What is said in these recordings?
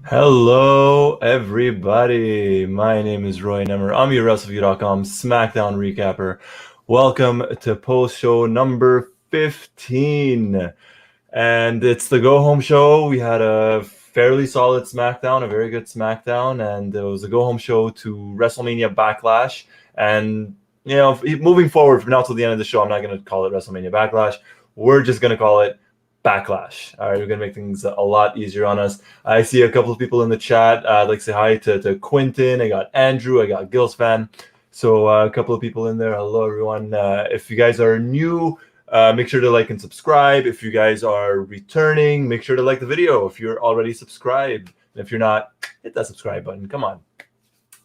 Hello, everybody. My name is Roy Nemer. I'm your Wrestleview.com SmackDown recapper. Welcome to post show number 15. And it's the go home show. We had a fairly solid SmackDown, a very good SmackDown, and it was a go home show to WrestleMania Backlash. And, moving forward from now till the end of the show, I'm not going to call it WrestleMania Backlash. We're just going to call it Backlash. All right, we're going to make things a lot easier on us. I see a couple of people in the chat. I'd like to say hi to Quentin. I got Andrew. I got Gil's fan. So a couple of people in there. Hello, everyone. If you guys are new, make sure to like and subscribe. If you guys are returning, make sure to like the video. If you're already subscribed, and if you're not, hit that subscribe button. Come on.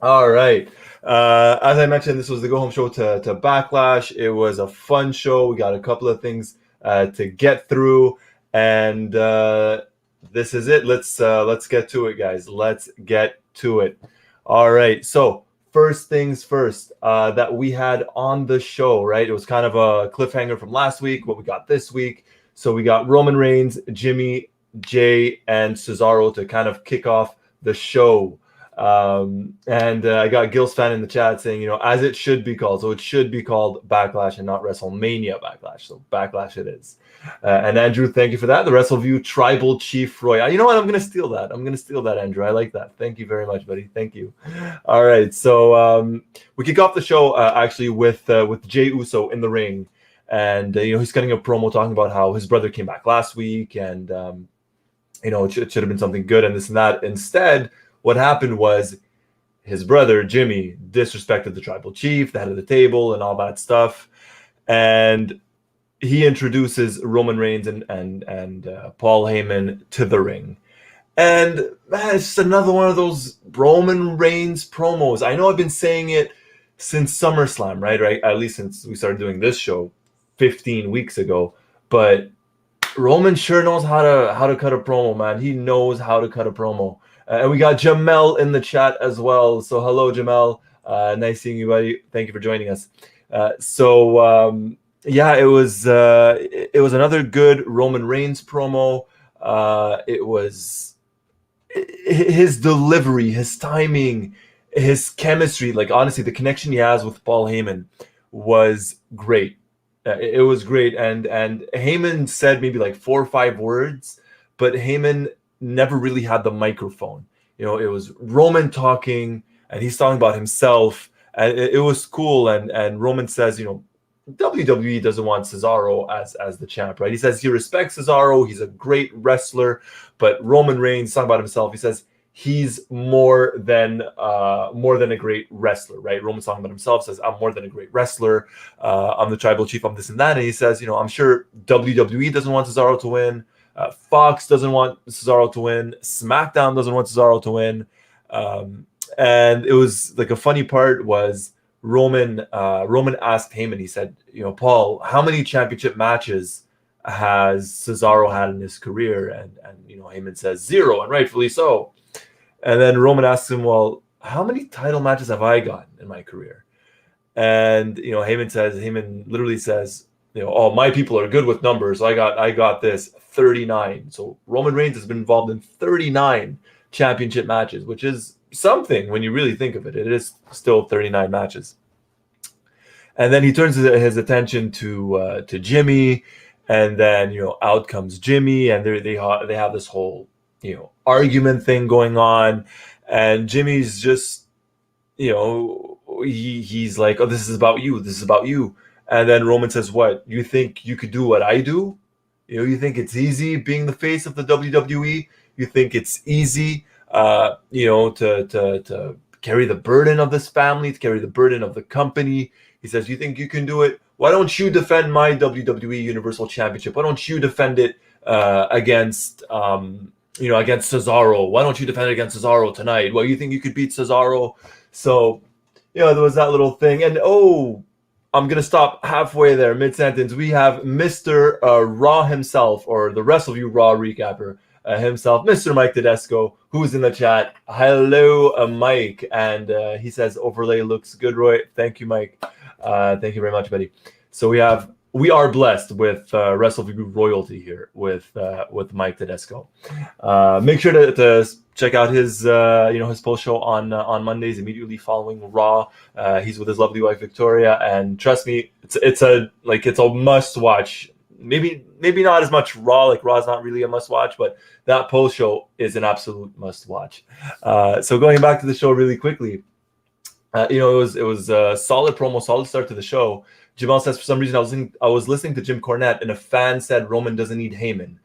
All right. As I mentioned, this was the go home show to Backlash. It was a fun show. We got a couple of things to get through, and this is it. Let's get to it, guys. Let's get to it. All right. So first things first, that we had on the show, right? It was kind of a cliffhanger from last week. What we got this week. So we got Roman Reigns, Jimmy, Jay, and Cesaro to kind of kick off the show. And I got Gil's fan in the chat saying, as it should be called. So it should be called Backlash and not WrestleMania Backlash. So Backlash it is. And Andrew, thank you for that. The Wrestleview Tribal Chief Roy. You know what? I'm going to steal that. Andrew. I like that. Thank you very much, buddy. Thank you. All right. So we kick off the show actually with Jey Uso in the ring. And, he's cutting a promo talking about how his brother came back last week. And, it should have been something good and this and that. Instead, what happened was his brother, Jimmy, disrespected the tribal chief, the head of the table, and all that stuff. And he introduces Roman Reigns and Paul Heyman to the ring. And, man, it's just another one of those Roman Reigns promos. I know I've been saying it since SummerSlam, right? At least since we started doing this show 15 weeks ago. But Roman sure knows how to cut a promo, man. He knows how to cut a promo. And we got Jamel in the chat as well. So hello, Jamel. Nice seeing you, buddy. Thank you for joining us. It was another good Roman Reigns promo. It was his delivery, his timing, his chemistry. Like, honestly, the connection he has with Paul Heyman was great. It was great. And Heyman said maybe like 4 or 5 words, but Heyman never really had the microphone. It was Roman talking, and he's talking about himself, and it was cool. And Roman says, WWE doesn't want Cesaro as the champ, right? He says he respects Cesaro, he's a great wrestler, but Roman Reigns talking about himself. He says he's more than a great wrestler, right? Roman's talking about himself, says I'm more than a great wrestler. I'm the tribal chief, I'm this and that. And he says, I'm sure WWE doesn't want Cesaro to win. Fox doesn't want Cesaro to win. SmackDown doesn't want Cesaro to win. And it was like a funny part was Roman asked Heyman, he said, Paul, how many championship matches has Cesaro had in his career? And Heyman says 0, and rightfully so. And then Roman asks him, well, how many title matches have I gotten in my career? And Heyman literally says, my people are good with numbers. I got this 39. So Roman Reigns has been involved in 39 championship matches, which is something when you really think of it. It is still 39 matches. And then he turns his attention to Jimmy, and then out comes Jimmy, and they have this whole argument thing going on, and Jimmy's just he's like, oh, this is about you. And then Roman says, what? You think you could do what I do? You think it's easy being the face of the WWE? You think it's easy, to carry the burden of this family, to carry the burden of the company? He says, you think you can do it? Why don't you defend my WWE Universal Championship? Why don't you defend it against Cesaro? Why don't you defend it against Cesaro tonight? Well, you think you could beat Cesaro? So, there was that little thing. And, I'm going to stop halfway there, mid-sentence. We have Mr. Raw himself, or the Wrestleview Raw recapper himself, Mr. Mike Tedesco, who's in the chat. Hello, Mike. And he says, overlay looks good, Roy. Thank you, Mike. Thank you very much, buddy. So we have we are blessed with Wrestleview royalty here with Mike Tedesco. Make sure to check out his his post show on Mondays immediately following Raw. He's with his lovely wife Victoria, and trust me, it's a must watch. Maybe not as much Raw. Like Raw's not really a must watch, but that post show is an absolute must watch. So going back to the show really quickly, it was a solid promo, solid start to the show. Jamal says, for some reason, I was listening to Jim Cornette, and a fan said Roman doesn't need Heyman.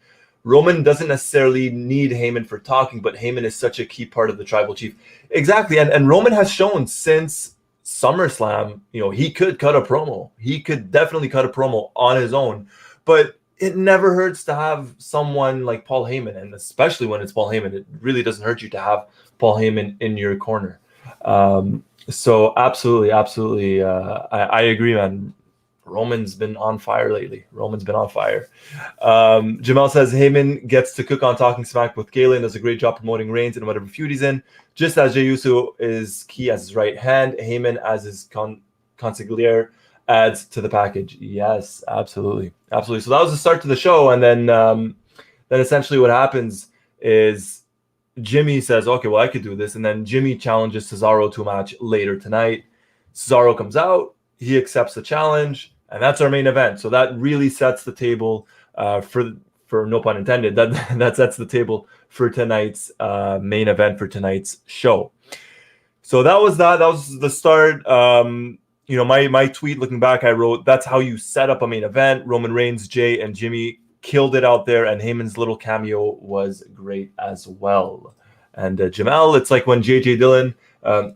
Roman doesn't necessarily need Heyman for talking, but Heyman is such a key part of the Tribal Chief. Exactly, and Roman has shown since SummerSlam, he could cut a promo. He could definitely cut a promo on his own, but it never hurts to have someone like Paul Heyman, and especially when it's Paul Heyman, it really doesn't hurt you to have Paul Heyman in your corner. So absolutely, I agree, man. Roman's been on fire lately. Jamal says Heyman gets to cook on Talking Smack with Kayla, does a great job promoting Reigns in whatever feud he's in. Just as Jey Uso is key as his right hand, Heyman as his consigliere adds to the package. Yes, absolutely. So that was the start to the show, and then essentially what happens is Jimmy says, okay, well, I could do this, and then Jimmy challenges Cesaro to a match later tonight. Cesaro comes out, he accepts the challenge, and that's our main event. So that really sets the table for no pun intended. That sets the table for tonight's main event for tonight's show. So that was the start. My tweet looking back, I wrote, that's how you set up a main event. Roman Reigns, Jay, and Jimmy killed it out there, and Heyman's little cameo was great as well. And Jamal, it's like when J.J. Dillon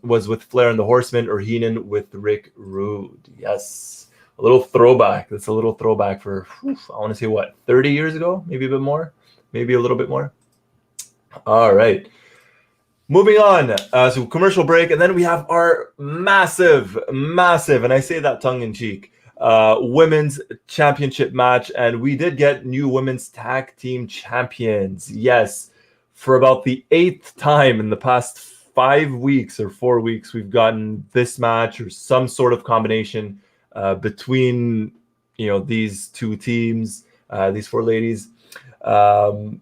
was with Flair and the Horsemen, or Heenan with Rick Rude. Yes, a little throwback. That's a little throwback for, I want to say, 30 years ago? Maybe a bit more? Maybe a little bit more? All right. Moving on. So commercial break, and then we have our massive, and I say that tongue-in-cheek, women's championship match, and we did get new women's tag team champions. Yes, for about the 8th time in the past 5 weeks or 4 weeks, we've gotten this match or some sort of combination between these two teams, these 4 ladies, and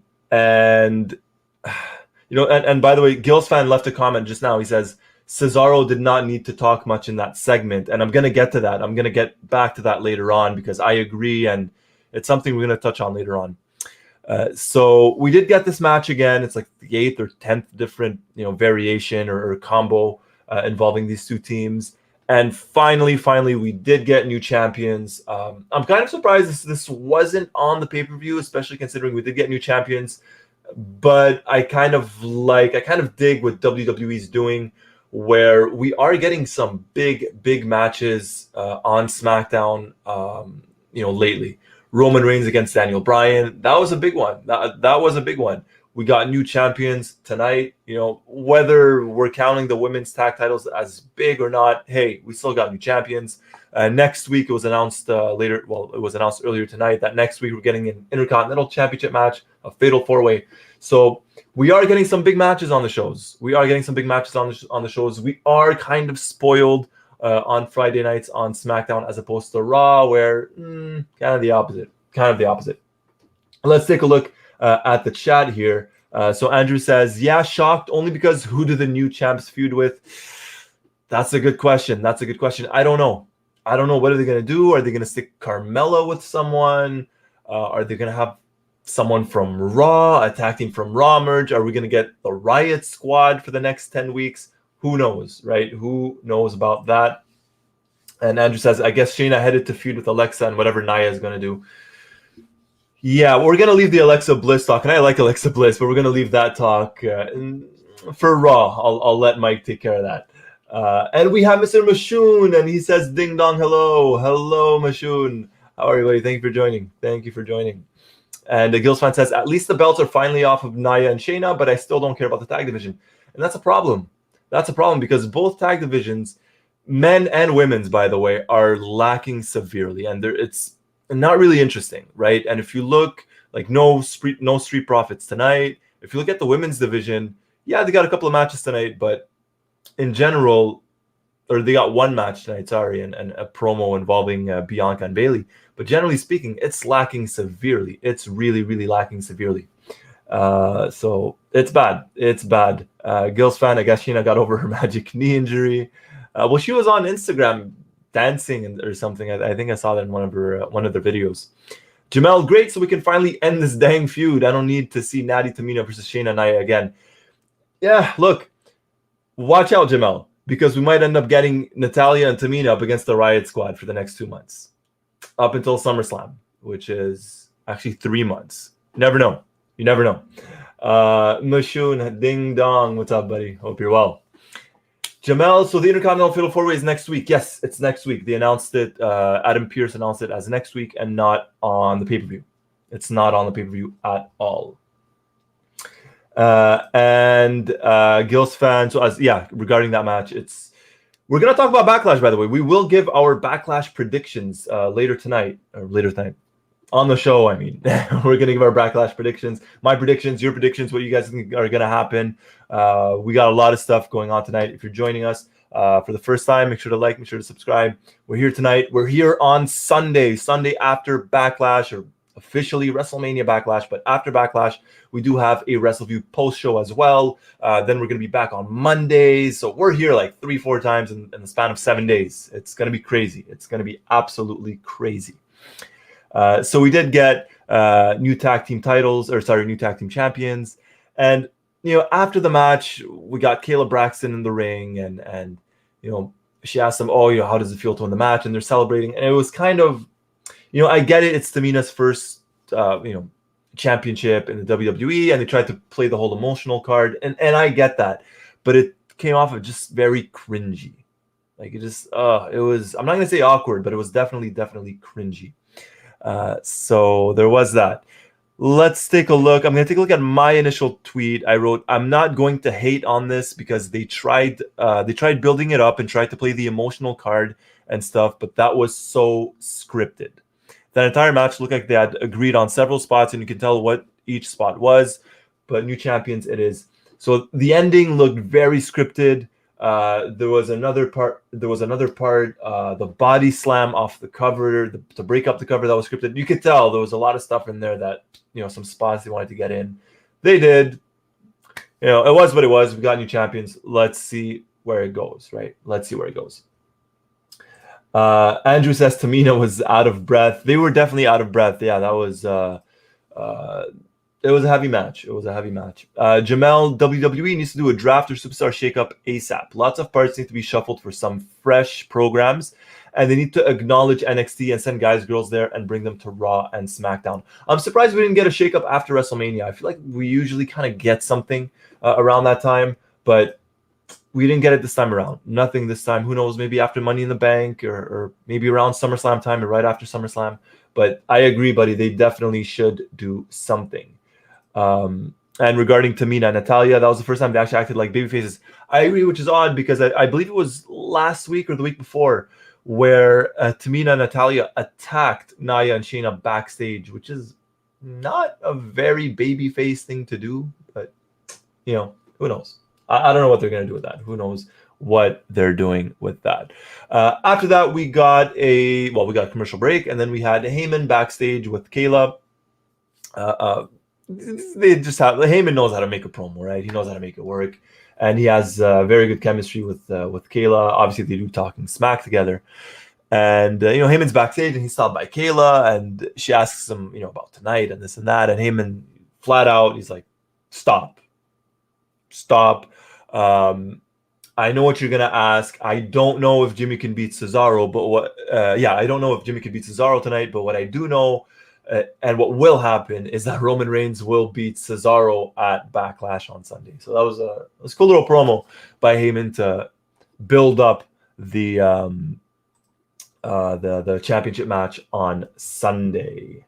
by the way, Gil's fan left a comment just now. He says Cesaro did not need to talk much in that segment, and I'm going to get to that. I'm going to get back to that later on because I agree, and it's something we're going to touch on later on. So we did get this match again. It's like the 8th or 10th different, variation or combo involving these two teams. And finally, we did get new champions. I'm kind of surprised this wasn't on the pay-per-view, especially considering we did get new champions. But I kind of dig what WWE's doing, where we are getting some big matches on SmackDown, lately. Roman Reigns against Daniel Bryan. That was a big one. That was a big one. We got new champions tonight. Whether we're counting the women's tag titles as big or not, hey, we still got new champions. Next week, it was announced later. Well, it was announced earlier tonight that next week we're getting an Intercontinental Championship match, a Fatal 4-Way. So we are getting some big matches on the shows. We are kind of spoiled on Friday nights on SmackDown as opposed to Raw, where kind of the opposite. Let's take a look at the chat here. So Andrew says, yeah, shocked only because who do the new champs feud with? That's a good question. I don't know. What are they going to do? Are they going to stick Carmella with someone? Are they going to have someone from Raw, a tag team from Raw merge? Are we going to get the Riot Squad for the next 10 weeks? Who knows, right? Who knows about that? And Andrew says, I guess Shayna headed to feud with Alexa and whatever Nia is going to do. Yeah, we're going to leave the Alexa Bliss talk. And I like Alexa Bliss, but we're going to leave that talk for Raw. I'll let Mike take care of that. And we have Mr. Mashoon, and he says, ding dong, hello. Hello, Mashoon. How are you, buddy? Thank you for joining. And Gil's fan says, at least the belts are finally off of Nia and Shayna, but I still don't care about the tag division. And that's a problem. Because both tag divisions, men and women's, by the way, are lacking severely. And it's not really interesting, right? And if you look, like no Street Profits tonight. If you look at the women's division, yeah, they got a couple of matches tonight, but in general, or they got one match tonight, sorry, and a promo involving Bianca and Bayley. But generally speaking, it's lacking severely. It's really, really lacking severely. So it's bad. It's bad. Gil's fan, I guess Sheena got over her magic knee injury. Well, she was on Instagram dancing or something. I think I saw that in one of their videos. Jamel, great. So we can finally end this dang feud. I don't need to see Natty Tamina versus Shayna Nia again. Yeah, look, watch out, Jamel, because we might end up getting Natalya and Tamina up against the Riot Squad for the next 2 months, up until SummerSlam, which is actually 3 months. Never know. You never know. Mashun, ding dong. What's up, buddy? Hope you're well. Jamel, so the Intercontinental Fatal 4-Way is next week. Yes, it's next week. They announced it. Adam Pearce announced it as next week and not on the pay-per-view. It's not on the pay-per-view at all. And Gil's fan. So regarding that match, we're gonna talk about Backlash. By the way, we will give our Backlash predictions later tonight on the show. I mean, we're gonna give our Backlash predictions, my predictions, your predictions, what you guys think are gonna happen. We got a lot of stuff going on tonight. If you're joining us for the first time, make sure to like, make sure to subscribe. We're here tonight. We're here on Sunday after Backlash, or officially WrestleMania Backlash, but after Backlash, we do have a Wrestleview Post Show as well. Then we're going to be back on Mondays. So we're here like 3-4 times in the span of 7 days. It's going to be crazy. It's going to be absolutely crazy. So we did get new tag team champions. And, after the match, we got Kayla Braxton in the ring, and she asked them, how does it feel to win the match? And they're celebrating. And it was kind of, I get it. It's Tamina's first, championship in the WWE, and they tried to play the whole emotional card, and I get that, but it came off of just very cringy. Like, it was, I'm not going to say awkward, but it was definitely cringy. So there was that. Let's take a look. I'm going to take a look at my initial tweet. I wrote, I'm not going to hate on this because they tried building it up and tried to play the emotional card and stuff, but that was so scripted. That entire match looked like they had agreed on several spots, and you can tell what each spot was, but new champions it is. So the ending looked very scripted. There was another part, the body slam off the cover to break up the cover, that was scripted. You could tell there was a lot of stuff in there that, some spots they wanted to get in. They did. It was what it was. We got new champions. Let's see where it goes, right? Let's see where it goes. Andrew says Tamina was out of breath. They were definitely out of breath. Yeah, that was it was a heavy match. Jamel, WWE needs to do a draft or superstar shakeup ASAP. Lots of parts need to be shuffled for some fresh programs, and they need to acknowledge NXT and send guys, girls there and bring them to Raw and SmackDown. I'm surprised we didn't get a shakeup after WrestleMania. I feel like we usually kind of get something around that time, but we didn't get it this time around. Nothing this time. Who knows? Maybe after Money in the Bank or maybe around SummerSlam time or right after SummerSlam. But I agree, buddy. They definitely should do something. And regarding Tamina and Natalya, that was the first time they actually acted like babyfaces. I agree, which is odd because I believe it was last week or the week before where Tamina and Natalya attacked Nia and Shayna backstage, which is not a very babyface thing to do. But, who knows? I don't know what they're going to do with that. Who knows what they're doing with that. After that, we got a commercial break, and then we had Heyman backstage with Kayla. Heyman knows how to make a promo, right? He knows how to make it work, and he has very good chemistry with Kayla. Obviously, they do talking smack together. And Heyman's backstage, and he's stopped by Kayla, and she asks him, about tonight and this and that, and Heyman flat out, he's like, stop. I know what you're gonna ask. I don't know if Jimmy can beat Cesaro, but I don't know if Jimmy can beat Cesaro tonight. But what I do know, and what will happen, is that Roman Reigns will beat Cesaro at Backlash on Sunday. So that was a cool little promo by Heyman to build up the championship match on Sunday.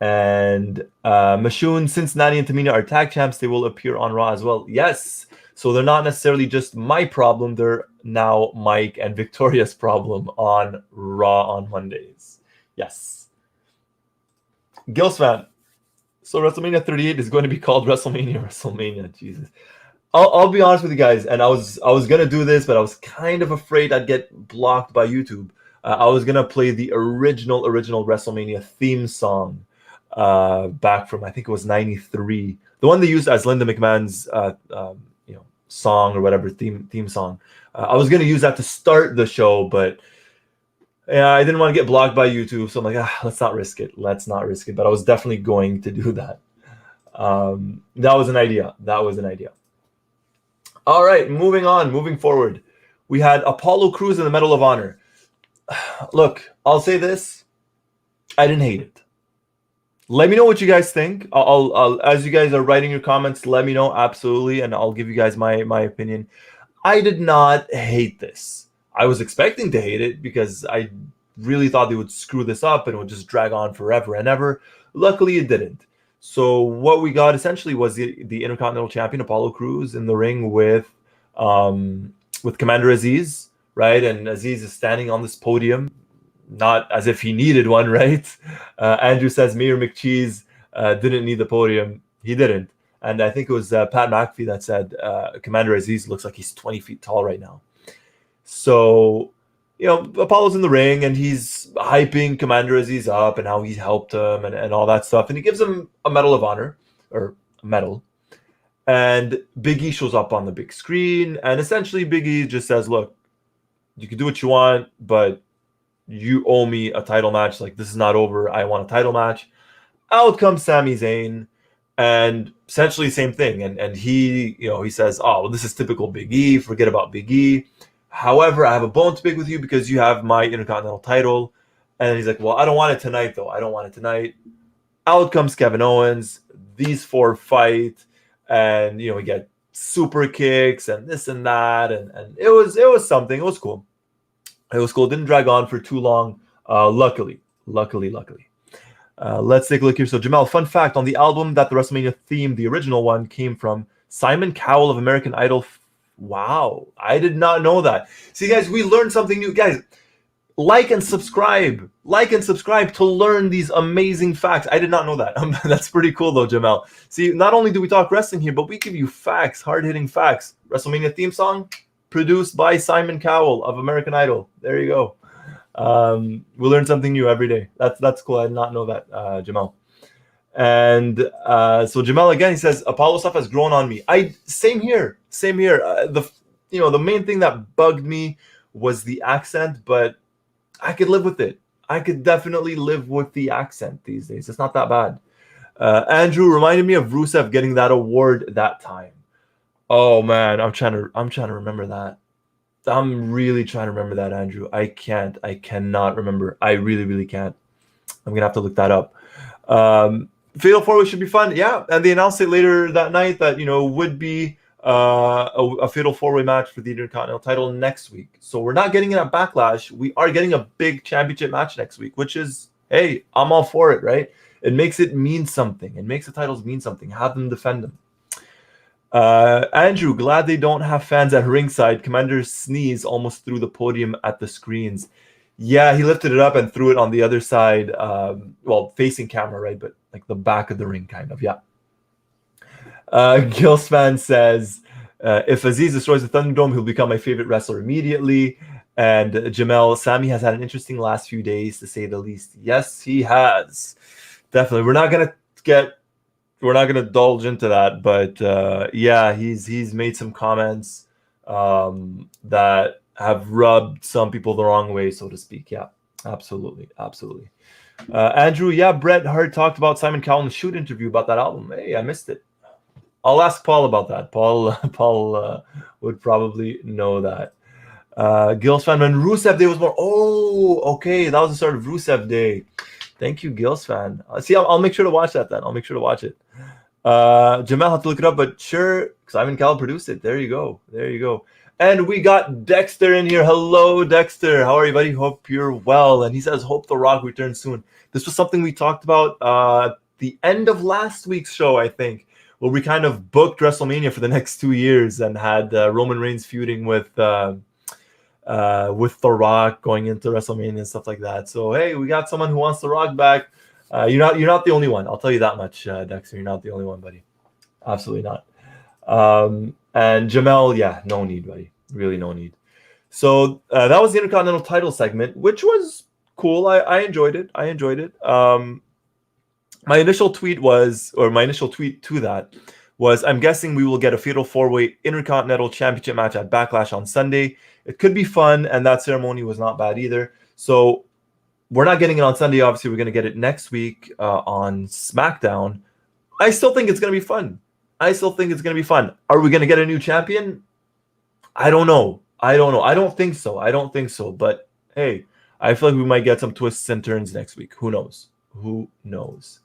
And Mashun, since Nani and Tamina are tag champs, they will appear on Raw as well. Yes. So they're not necessarily just my problem. They're now Mike and Victoria's problem on Raw on Mondays. Yes. Gil's fan. So WrestleMania 38 is going to be called WrestleMania. Jesus. I'll be honest with you guys, and I was gonna do this, but I was kind of afraid I'd get blocked by YouTube. I was gonna play the original WrestleMania theme song back from, I think it was '93, the one they used as Linda McMahon's song or whatever, theme song. I was gonna use that to start the show, but yeah, I didn't want to get blocked by YouTube, so I'm like, let's not risk it. Let's not risk it. But I was definitely going to do that. That was an idea. All right, moving forward. We had Apollo Crews in the Medal of Honor. Look, I'll say this. I didn't hate it. Let me know what you guys think. I'll as you guys are writing your comments, let me know, absolutely, and I'll give you guys my opinion. I did not hate this. I was expecting to hate it because I really thought they would screw this up and it would just drag on forever and ever. Luckily, it didn't. So what we got essentially was the Intercontinental Champion Apollo Crews in the ring with Commander Aziz, right? And Aziz is standing on this podium, not as if he needed one, right? Andrew says Mayor McCheese didn't need the podium. He didn't. And I think it was Pat McAfee that said Commander Aziz looks like he's 20 feet tall right now. So, Apollo's in the ring and he's hyping Commander Aziz up and how he's helped him and all that stuff. And he gives him a Medal of Honor, or a medal. And Big E shows up on the big screen. And essentially Big E just says, look, you can do what you want, but you owe me a title match. Like, this is not over. I want a title match. Out comes Sami Zayn. And essentially same thing. And he, he says, oh, well, this is typical Big E. Forget about Big E. However, I have a bone to pick with you because you have my Intercontinental title. And he's like, well, I don't want it tonight, though. I don't want it tonight. Out comes Kevin Owens. These four fight. And, we get super kicks and this and that. And it was something. It was cool. It was cool. It didn't drag on for too long. Luckily. Let's take a look here. So, Jamel, fun fact. On the album that the WrestleMania theme, the original one, came from, Simon Cowell of American Idol. Wow, I did not know that. See, guys, we learned something new. Guys, like and subscribe to learn these amazing facts. I did not know that. That's pretty cool, though, Jamel. See, not only do we talk wrestling here, but we give you facts, hard-hitting facts. WrestleMania theme song, produced by Simon Cowell of American Idol. There you go. We learn something new every day. That's cool. I did not know that, Jamel. And so Jamel again, he says Apollo stuff has grown on me. Same here. The main thing that bugged me was the accent, but I could live with it. I could definitely live with the accent these days. It's not that bad. Andrew reminded me of Rusev getting that award that time. Oh man, I'm trying to remember that. I'm really trying to remember that, Andrew. I cannot remember. I really can't. I'm gonna have to look that up. Fatal 4-Way should be fun. Yeah, and they announced it later that night that, would be a Fatal 4-Way match for the Intercontinental title next week. So we're not getting it at Backlash. We are getting a big championship match next week, which is, hey, I'm all for it, right? It makes it mean something. It makes the titles mean something. Have them defend them. Andrew, glad they don't have fans at ringside. Commander sneeze almost threw the podium at the screens. Yeah, he lifted it up and threw it on the other side, facing camera, right? But like the back of the ring, kind of, yeah. Gilsfan says, if Aziz destroys the Thunderdome, he'll become my favorite wrestler immediately. And Jamel, Sami has had an interesting last few days, to say the least. Yes, he has. Definitely. We're not gonna indulge into that, but yeah, he's made some comments that have rubbed some people the wrong way, so to speak. Yeah, absolutely. Andrew, yeah, Bret Hart talked about Simon Cowell in the shoot interview about that album. Hey, I missed it. I'll ask Paul about that. Paul would probably know that. Gil's fan, when Rusev Day was more. Oh, okay, that was the start of Rusev Day. Thank you, Gil's fan. See, I'll make sure to watch that then. I'll make sure to watch it. Jamel had to look it up, but sure, Simon Cowell produced it. There you go. And we got Dexter in here. Hello, Dexter. How are you, buddy? Hope you're well. And he says, hope The Rock returns soon. This was something we talked about the end of last week's show, I think, where we kind of booked WrestleMania for the next 2 years and had Roman Reigns feuding with The Rock going into WrestleMania and stuff like that. So, hey, we got someone who wants The Rock back. You're not the only one. I'll tell you that much, Dexter. You're not the only one, buddy. Absolutely not. And Jamel, yeah, no need, buddy. Really no need. So that was the Intercontinental title segment, which was cool. I enjoyed it. My initial tweet to that was, I'm guessing we will get a Fatal 4-Way Intercontinental Championship match at Backlash on Sunday. It could be fun, and that ceremony was not bad either. So we're not getting it on Sunday. Obviously, we're going to get it next week on SmackDown. I still think it's going to be fun. Are we going to get a new champion? I don't know. I don't think so. But hey, I feel like we might get some twists and turns next week. Who knows?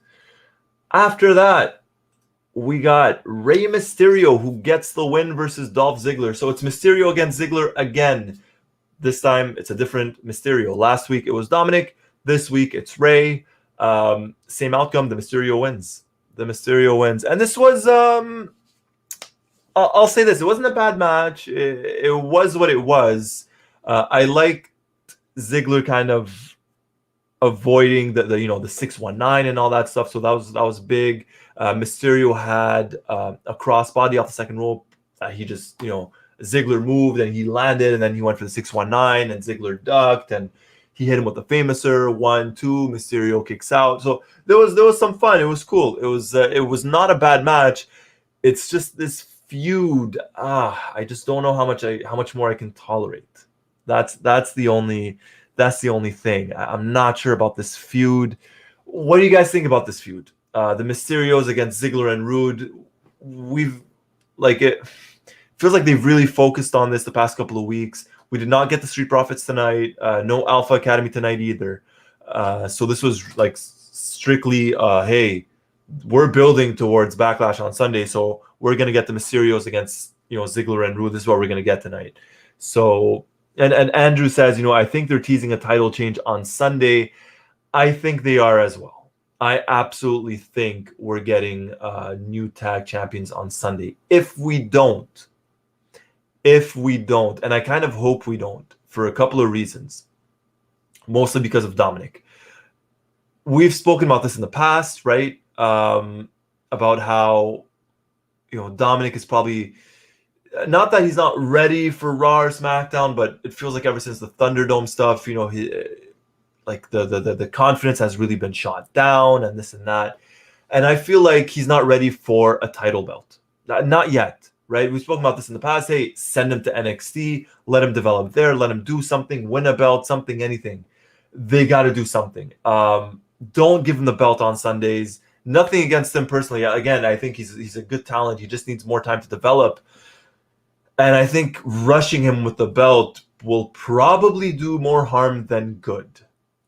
After that, we got Rey Mysterio, who gets the win versus Dolph Ziggler. So it's Mysterio against Ziggler again. This time, it's a different Mysterio. Last week, it was Dominic. This week, it's Rey. Same outcome. The Mysterio wins. And this was... I'll say this. It wasn't a bad match. It was what it was. I liked Ziggler kind of avoiding the 619 and all that stuff. So that was big. Mysterio had a crossbody off the second rope. He just, Ziggler moved and he landed, and then he went for the 619, and Ziggler ducked, and he hit him with the famouser 1-2. Mysterio kicks out. So there was some fun. It was cool. It was not a bad match. It's just this feud. I just don't know how much more I can tolerate. That's the only thing. I'm not sure about this feud. What do you guys think about this feud? The Mysterios against Ziggler and Rude. It feels like they've really focused on this the past couple of weeks. We did not get the Street Profits tonight. No Alpha Academy tonight either. So this was like strictly, hey, we're building towards Backlash on Sunday, so we're gonna get the Mysterios against Ziggler and Rude. This is what we're gonna get tonight. So and Andrew says, I think they're teasing a title change on Sunday. I think they are as well. I absolutely think we're getting new tag champions on Sunday. If we don't, and I kind of hope we don't, for a couple of reasons, mostly because of Dominic. We've spoken about this in the past, right? About how Dominic is probably, not that he's not ready for Raw or SmackDown, but it feels like ever since the Thunderdome stuff, he like the confidence has really been shot down and this and that. And I feel like he's not ready for a title belt. Not yet, right? We've spoken about this in the past. Hey, send him to NXT, let him develop there, let him do something, win a belt, something, anything. They got to do something. Don't give him the belt on Sundays. Nothing against him personally. Again, I think he's a good talent. He just needs more time to develop. And I think rushing him with the belt will probably do more harm than good,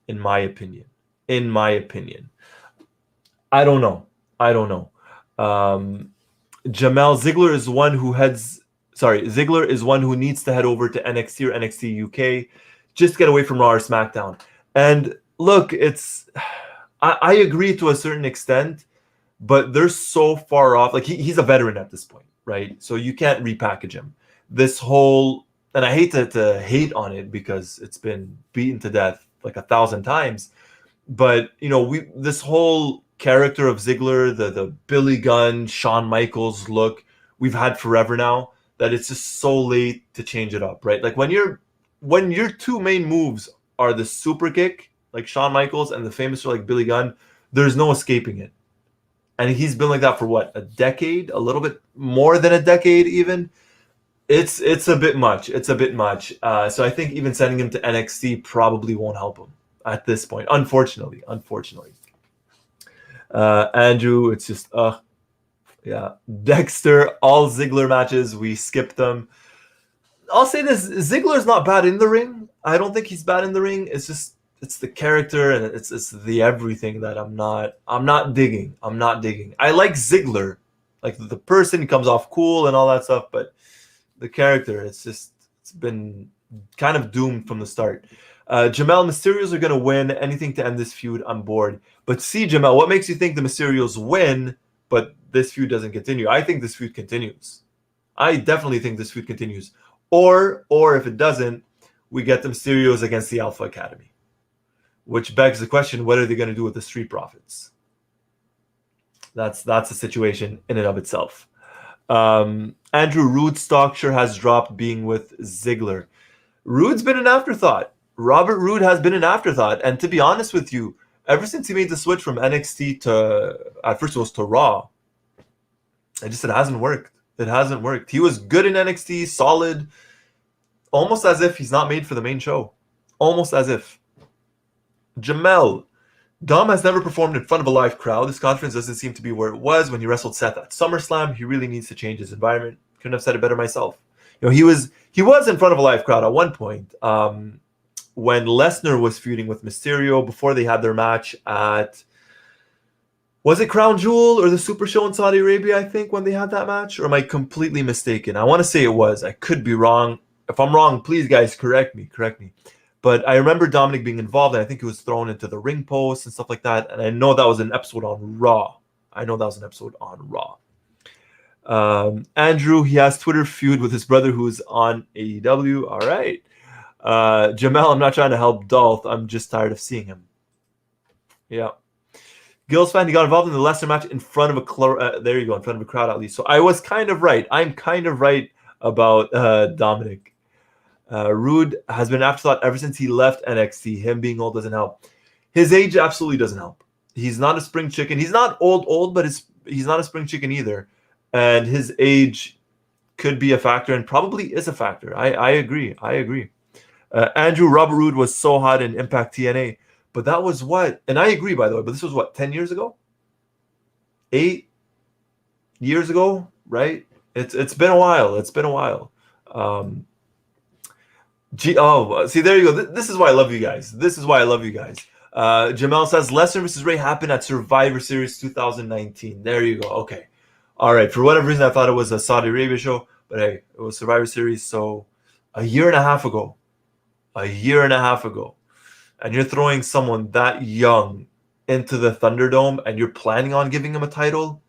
in my opinion. I don't know. Ziggler is one who needs to head over to NXT or NXT UK. Just get away from Raw or SmackDown. And look, I agree to a certain extent, but they're so far off. Like he's a veteran at this point, right? So you can't repackage him. This whole, and I hate to hate on it because it's been beaten to death like 1,000 times, but this whole character of Ziggler, the Billy Gunn, Shawn Michaels look, we've had forever now, that it's just so late to change it up, right? Like when your two main moves are the super kick, like Shawn Michaels, and the famous like Billy Gunn, there's no escaping it. And he's been like that for what, a decade? A little bit more than a decade even. It's a bit much. So I think even sending him to NXT probably won't help him at this point, unfortunately. Andrew, it's just yeah. Dexter, all Ziggler matches, we skipped them. I'll say this, Ziggler's not bad in the ring. I don't think he's bad in the ring. It's the character and it's the everything that I'm not digging. I like Ziggler, like the person, he comes off cool and all that stuff, but the character, it's been kind of doomed from the start. Jamel, Mysterios are going to win. Anything to end this feud, I'm bored. But see, Jamel, what makes you think the Mysterios win, but this feud doesn't continue? I think this feud continues. I definitely think this feud continues. Or if it doesn't, we get the Mysterios against the Alpha Academy. Which begs the question, what are they going to do with the Street Profits? That's a situation in and of itself. Andrew Rude's stock sure has dropped being with Ziggler. Rude's been an afterthought. Robert Roode has been an afterthought. And to be honest with you, ever since he made the switch from NXT to, at first it was to Raw, it hasn't worked. It hasn't worked. He was good in NXT, solid, almost as if he's not made for the main show. Almost as if. Jamel. Dom has never performed in front of a live crowd. His confidence doesn't seem to be where it was when he wrestled Seth at SummerSlam. He really needs to change his environment. Couldn't have said it better myself. He was in front of a live crowd at one point when Lesnar was feuding with Mysterio before they had their match at, was it Crown Jewel or the Super Show in Saudi Arabia, I think, when they had that match? Or am I completely mistaken? I want to say it was. I could be wrong. If I'm wrong, please, guys, correct me. But I remember Dominic being involved, and I think he was thrown into the ring post and stuff like that. And I know that was an episode on Raw. Andrew, he has Twitter feud with his brother who's on AEW. All right. Jamel, I'm not trying to help Dolph. I'm just tired of seeing him. Yeah. Gil's fan, he got involved in the Lesnar match in front of there you go, in front of a crowd at least. So I was kind of right. I'm kind of right about Dominic. Rude has been an afterthought ever since he left NXT. Him being old doesn't help. His age absolutely doesn't help. He's not a spring chicken. He's not old, but he's not a spring chicken either. And his age could be a factor and probably is a factor. I agree. Andrew, Robert Roode was so hot in Impact TNA. But that was what? And I agree, by the way, but this was what, 10 years ago? 8 years ago, right? It's been a while. See, there you go. This is why I love you guys. Jamel says, Lesnar vs. Ray happened at Survivor Series 2019. There you go. Okay. All right. For whatever reason, I thought it was a Saudi Arabia show. But hey, it was Survivor Series. So a year and a half ago. And you're throwing someone that young into the Thunderdome and you're planning on giving him a title?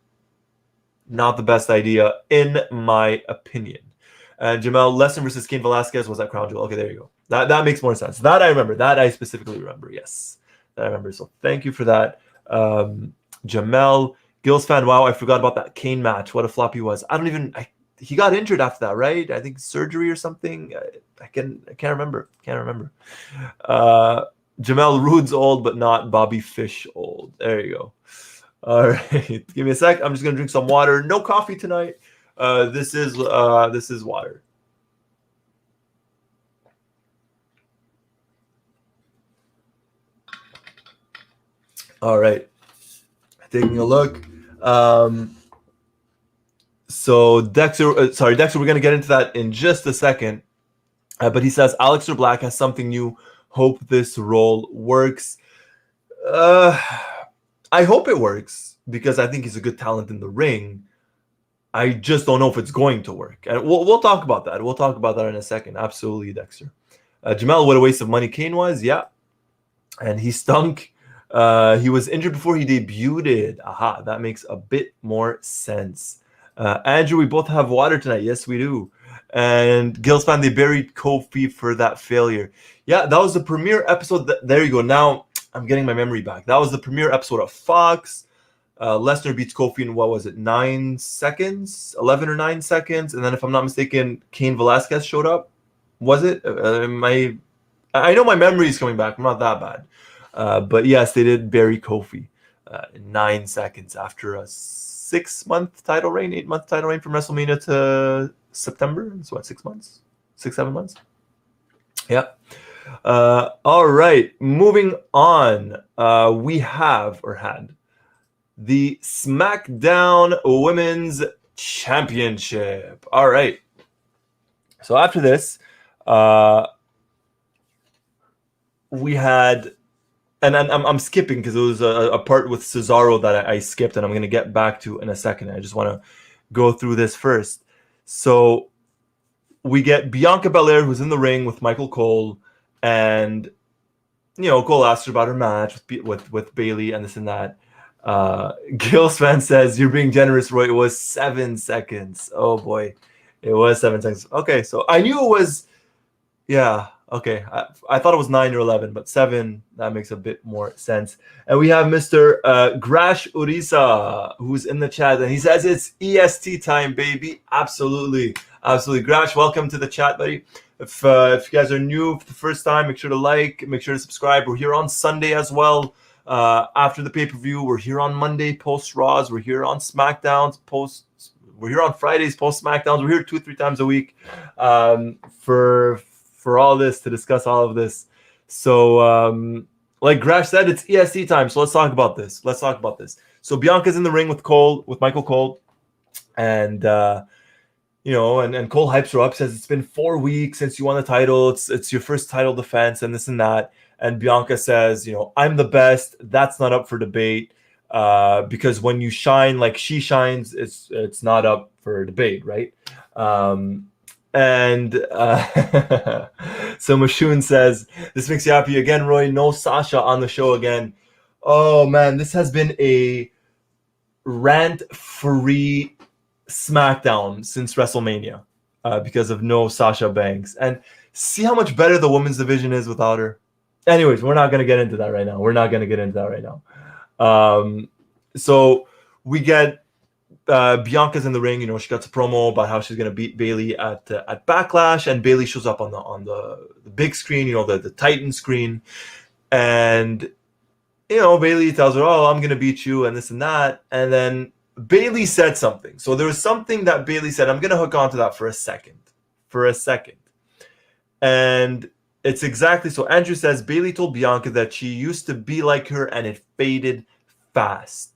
Not the best idea, in my opinion. And Jamel, Lesnar versus Cain Velasquez was at Crown Jewel. Okay, there you go. That makes more sense. That I remember. That I specifically remember. Yes, that I remember. So thank you for that. Jamel, Gil's fan. Wow, I forgot about that Cain match. What a flop he was. He got injured after that, right? I think surgery or something. I can't remember. Jamel, Rude's old, but not Bobby Fish old. There you go. All right, give me a sec. I'm just gonna drink some water. No coffee tonight. This is water. All right, taking a look. So Dexter, we're going to get into that in just a second. But he says, Aleister Black has something new. Hope this role works. I hope it works because I think he's a good talent in the ring. I just don't know if it's going to work. And we'll talk about that. We'll talk about that in a second. Absolutely, Dexter. Jamel, what a waste of money Cain was. Yeah. And he stunk. He was injured before he debuted. Aha, that makes a bit more sense. Andrew, we both have water tonight. Yes, we do. And Gilspan, they buried Kofi for that failure. Yeah, that was the premiere episode. There you go. Now I'm getting my memory back. That was the premiere episode of Fox. Lesnar beats Kofi in, what was it, 9 seconds? 11 or 9 seconds. And then if I'm not mistaken, Cain Velasquez showed up. Was it? I know my memory is coming back. I'm not that bad. But yes, they did bury Kofi in 9 seconds after a 6-month title reign, 8-month title reign from WrestleMania to September. It's what, 6 months? 6-7 months? Yeah. All right. Moving on. We have, or had, the SmackDown Women's Championship. All right. So after this, we had, and I'm skipping because it was a part with Cesaro that I skipped, and I'm going to get back to in a second. I just want to go through this first. So we get Bianca Belair, who's in the ring with Michael Cole, and Cole asks her about her match with Bayley and this and that. Gil Sven says, "You're being generous, Roy. It was 7 seconds." Oh boy, it was 7 seconds. Okay, so I knew it was. Yeah, Okay, I thought it was 9 or 11, but 7, that makes a bit more sense. And we have Mr. Grash Urisa, who's in the chat, and he says it's EST time, baby. Absolutely. Absolutely. Grash, welcome to the chat, buddy. If you guys are new for the first time, make sure to like, make sure to subscribe. We're here on Sunday as well. After the pay-per-view, we're here on Monday post-Raws. We're here on SmackDowns we're here on Fridays post-SmackDowns. We're here 2-3 times a week for all this, to discuss all of this. So like Grash said, it's ESC time. So let's talk about this. So Bianca's in the ring with Michael Cole. And and Cole hypes her up, says it's been 4 weeks since you won the title. It's your first title defense and this and that. And Bianca says, I'm the best. That's not up for debate. Because when you shine like she shines, it's not up for debate, right? And so Mashun says, this makes you happy again, Roy. No Sasha on the show again. Oh, man, this has been a rant-free SmackDown since WrestleMania because of no Sasha Banks. And see how much better the women's division is without her. Anyways, we're not going to get into that right now. So we get Bianca's in the ring. She got a promo about how she's going to beat Bayley at Backlash, and Bayley shows up on the big screen, the Titan screen, and Bayley tells her, "Oh, I'm going to beat you," and this and that, and then Bayley said something. So there was something that Bayley said. I'm going to hook onto that for a second, and it's exactly so. Andrew says Bayley told Bianca that she used to be like her, and it faded fast.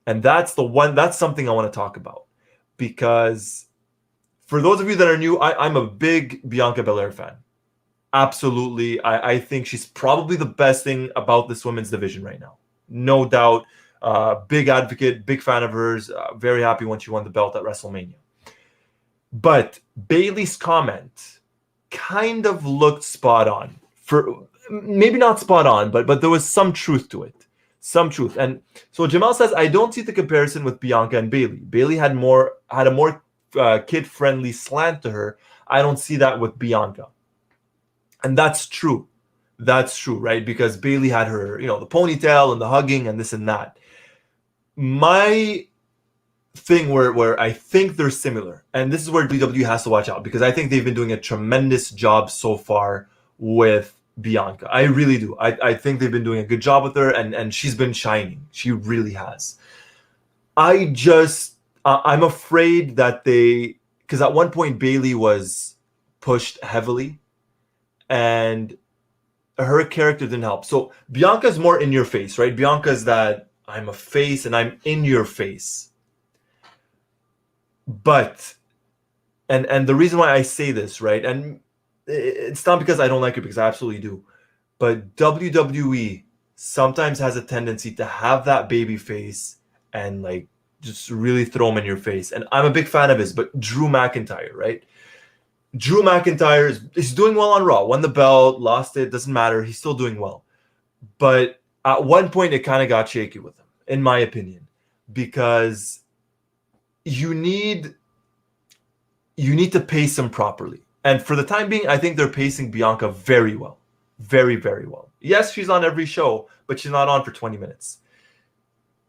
And that's something I want to talk about, because for those of you that are new, I'm a big Bianca Belair fan. Absolutely. I think she's probably the best thing about this women's division right now. No doubt. Big advocate, big fan of hers. Very happy when she won the belt at WrestleMania. But Bayley's comment kind of looked spot on. Maybe not spot on, but there was some truth to it. And so Jamal says, I don't see the comparison with Bianca and Bayley. Bayley had a more kid-friendly slant to her. I don't see that with Bianca. And that's true. Right? Because Bayley had her, the ponytail and the hugging and this and that. My thing where I think they're similar, and this is where WWE has to watch out, because I think they've been doing a tremendous job so far with Bianca. I really do. I think they've been doing a good job with her, and she's been shining. She really has. I'm afraid that because at one point Bayley was pushed heavily, and her character didn't help. So Bianca's more in your face, right? Bianca's that I'm a face and I'm in your face. But, and the reason why I say this, right? And it's not because I don't like her, because I absolutely do. But WWE sometimes has a tendency to have that baby face and just really throw him in your face. And I'm a big fan of his, but Drew McIntyre, right? Drew McIntyre is doing well on Raw. Won the belt, lost it, doesn't matter. He's still doing well. But at one point, it kind of got shaky with him, in my opinion, because you need to pace him properly. And for the time being, I think they're pacing Bianca very well. Very, very well. Yes, she's on every show, but she's not on for 20 minutes.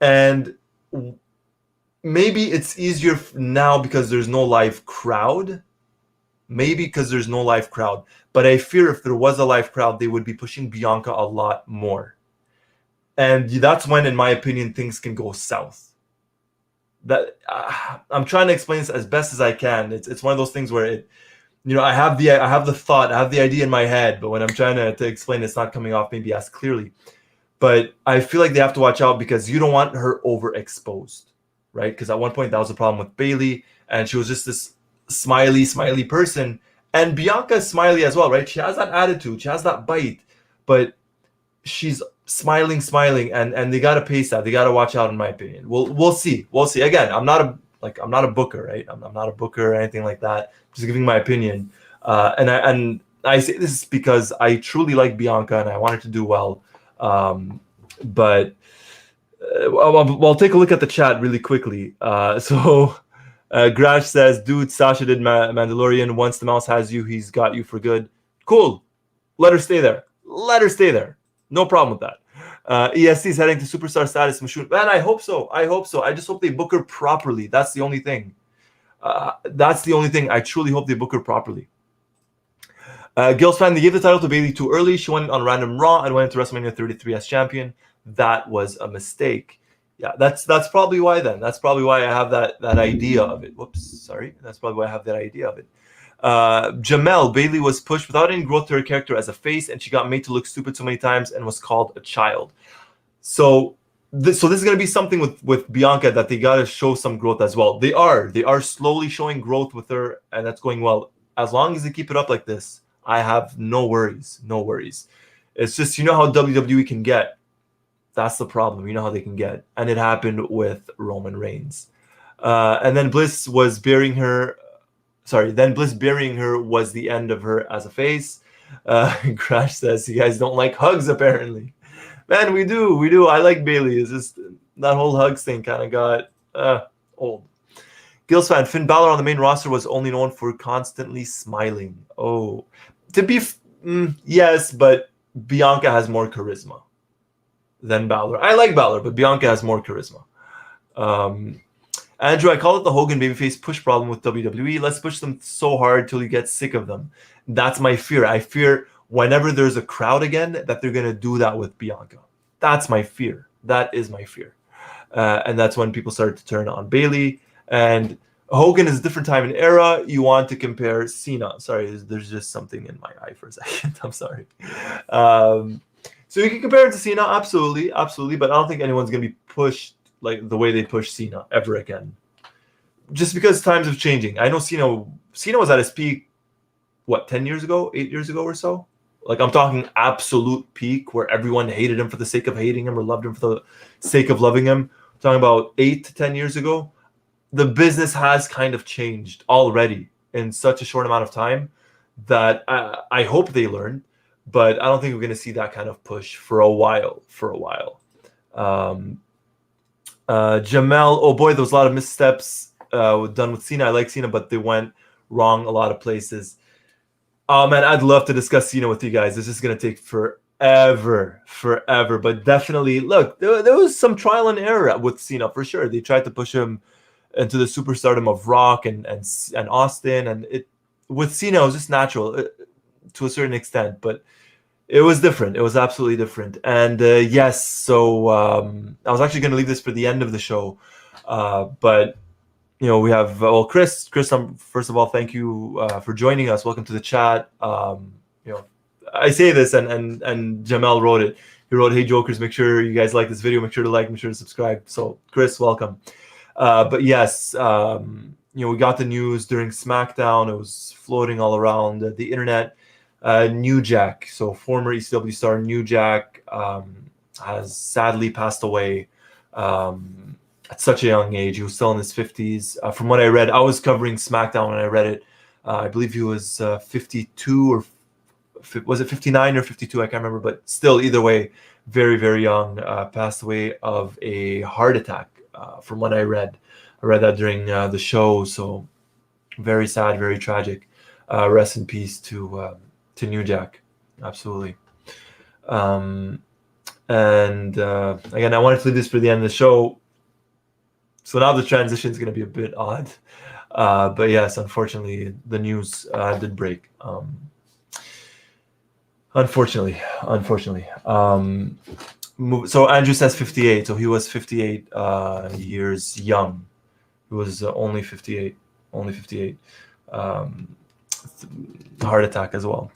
And maybe it's easier now because there's no live crowd. But I fear if there was a live crowd, they would be pushing Bianca a lot more. And that's when, in my opinion, things can go south. That I'm trying to explain this as best as I can. It's one of those things where I have the thought, I have the idea in my head, but when I'm trying to explain, it's not coming off maybe as clearly. But I feel like they have to watch out, because you don't want her overexposed, right? Because at one point that was a problem with Bayley, and she was just this smiley person, and Bianca's smiley as well, right? She has that attitude, she has that bite, but she's smiling, and they gotta pace that. They gotta watch out, in my opinion. We'll see. Again, I'm not a booker, right? I'm not a booker or anything like that. I'm just giving my opinion. And I say this because I truly like Bianca and I want her to do well. But I'll take a look at the chat really quickly. So Grash says, dude, Sasha did Mandalorian. Once the mouse has you, he's got you for good. Cool. Let her stay there. Let her stay there. No problem with that. ESC is heading to superstar status. Man, I hope so. I hope so. I just hope they book her properly. That's the only thing. I truly hope they book her properly. Gil's fan, they gave the title to Bayley too early. She went on random Raw and went into WrestleMania 33 as champion. That was a mistake. Yeah, that's probably why then. That's probably why I have that idea of it. Whoops, sorry. That's probably why I have that idea of it. Jamel, Bayley was pushed without any growth to her character as a face, and she got made to look stupid so many times and was called a child. So this is going to be something with Bianca that they got to show some growth as well. They are slowly showing growth with her, and that's going well. As long as they keep it up like this, I have no worries. No worries. It's just, you know how WWE can get. That's the problem. You know how they can get. And it happened with Roman Reigns. And then Bliss was burying her. Then Bliss burying her was the end of her as a face. Crash says, you guys don't like hugs, apparently. Man, we do. I like Bayley. It's just that whole hugs thing kind of got old. Gil's fan, Finn Balor on the main roster was only known for constantly smiling. Oh. To be... yes, but Bianca has more charisma than Balor. I like Balor, but Bianca has more charisma. Andrew, I call it the Hogan babyface push problem with WWE. Let's push them so hard till you get sick of them. That's my fear. I fear whenever there's a crowd again that they're going to do that with Bianca. That's my fear. That is my fear. And that's when people start to turn on Bayley. And Hogan is a different time and era. You want to compare Cena. Sorry, there's just something in my eye for a second. I'm sorry. So you can compare it to Cena, absolutely, but I don't think anyone's going to be pushed like the way they push Cena ever again. Just because times are changing. I know Cena was at his peak, 10 years ago, 8 years ago or so? Like, I'm talking absolute peak where everyone hated him for the sake of hating him or loved him for the sake of loving him. I'm talking about 8 to 10 years ago. The business has kind of changed already in such a short amount of time that I hope they learn. But I don't think we're going to see that kind of push for a while. Jamel, oh boy, there was a lot of missteps done with Cena. I like Cena, but they went wrong a lot of places. Oh man, I'd love to discuss Cena with you guys. This is going to take forever. But definitely, look, there was some trial and error with Cena for sure. They tried to push him into the superstardom of Rock and Austin, and with Cena it was just natural to a certain extent, but it was different. It was absolutely different. And yes, so I was actually going to leave this for the end of the show, but we have Chris. First of all, thank you for joining us. Welcome to the chat. I say this, and Jamel wrote it. He wrote, "Hey Jokers, make sure you guys like this video. Make sure to like. Make sure to subscribe." So Chris, welcome. But yes, we got the news during SmackDown. It was floating all around the internet. New Jack, so former ECW star New Jack, has sadly passed away at such a young age. He was still in his 50s. From what I read, I was covering SmackDown when I read it. I believe he was 52 or was it 59 or 52? I can't remember, but still, either way, very, very young. Passed away of a heart attack. From what I read that during the show. So very sad, very tragic. Rest in peace to New Jack. Absolutely. And again, I wanted to leave this for the end of the show. So now the transition is going to be a bit odd. But yes, unfortunately, the news did break. Unfortunately. So Andrew says 58. So he was 58 years young. He was only 58. Heart attack as well.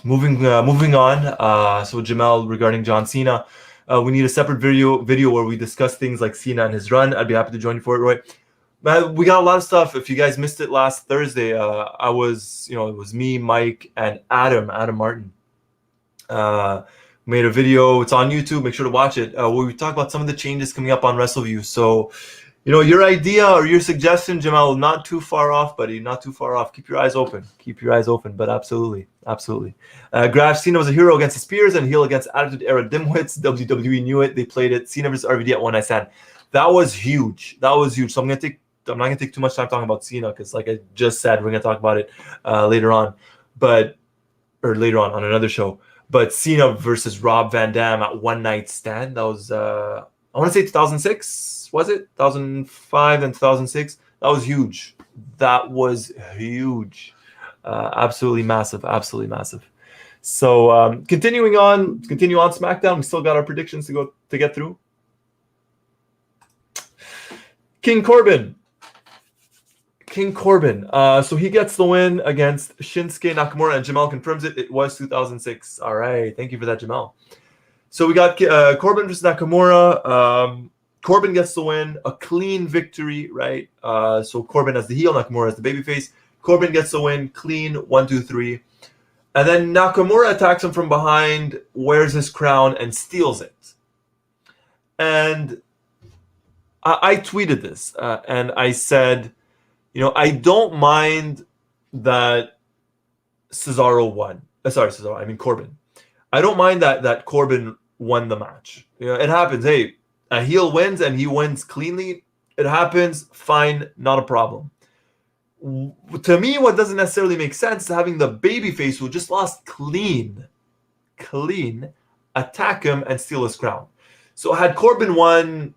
Moving on. So Jamel, regarding John Cena, we need a separate video where we discuss things like Cena and his run. I'd be happy to join you for it, Roy. We got a lot of stuff. If you guys missed it last Thursday, it was me, Mike, and Adam Martin. Made a video. It's on YouTube. Make sure to watch it. Where we talk about some of the changes coming up on Wrestleview. So, your idea or your suggestion, Jamal, not too far off, buddy. Not too far off. Keep your eyes open. But absolutely. Graf, Cena was a hero against his peers and heel against Attitude Era dimwits. WWE knew it. They played it. Cena versus RVD at One Night Stand. That was huge. So I'm not gonna take too much time talking about Cena because, like I just said, we're gonna talk about it later on. or later on another show. But Cena versus Rob Van Dam at One Night Stand, that was I want to say 2006, was it? 2005 and 2006. That was huge. That was huge. Absolutely massive. Absolutely massive. So continue on SmackDown. We still got our predictions to get through. King Corbin. So he gets the win against Shinsuke Nakamura, and Jamal confirms it. It was 2006. All right. Thank you for that, Jamal. So we got Corbin versus Nakamura. Corbin gets the win. A clean victory, right? So Corbin as the heel, Nakamura as the babyface. Corbin gets the win. Clean, 1, 2, 3. And then Nakamura attacks him from behind, wears his crown, and steals it. And I tweeted this, and I said, I don't mind that Corbin. I don't mind that Corbin won the match. It happens. Hey, a heel wins and he wins cleanly. It happens. Fine, not a problem. To me, what doesn't necessarily make sense is having the babyface who just lost clean, attack him and steal his crown. So had Corbin won,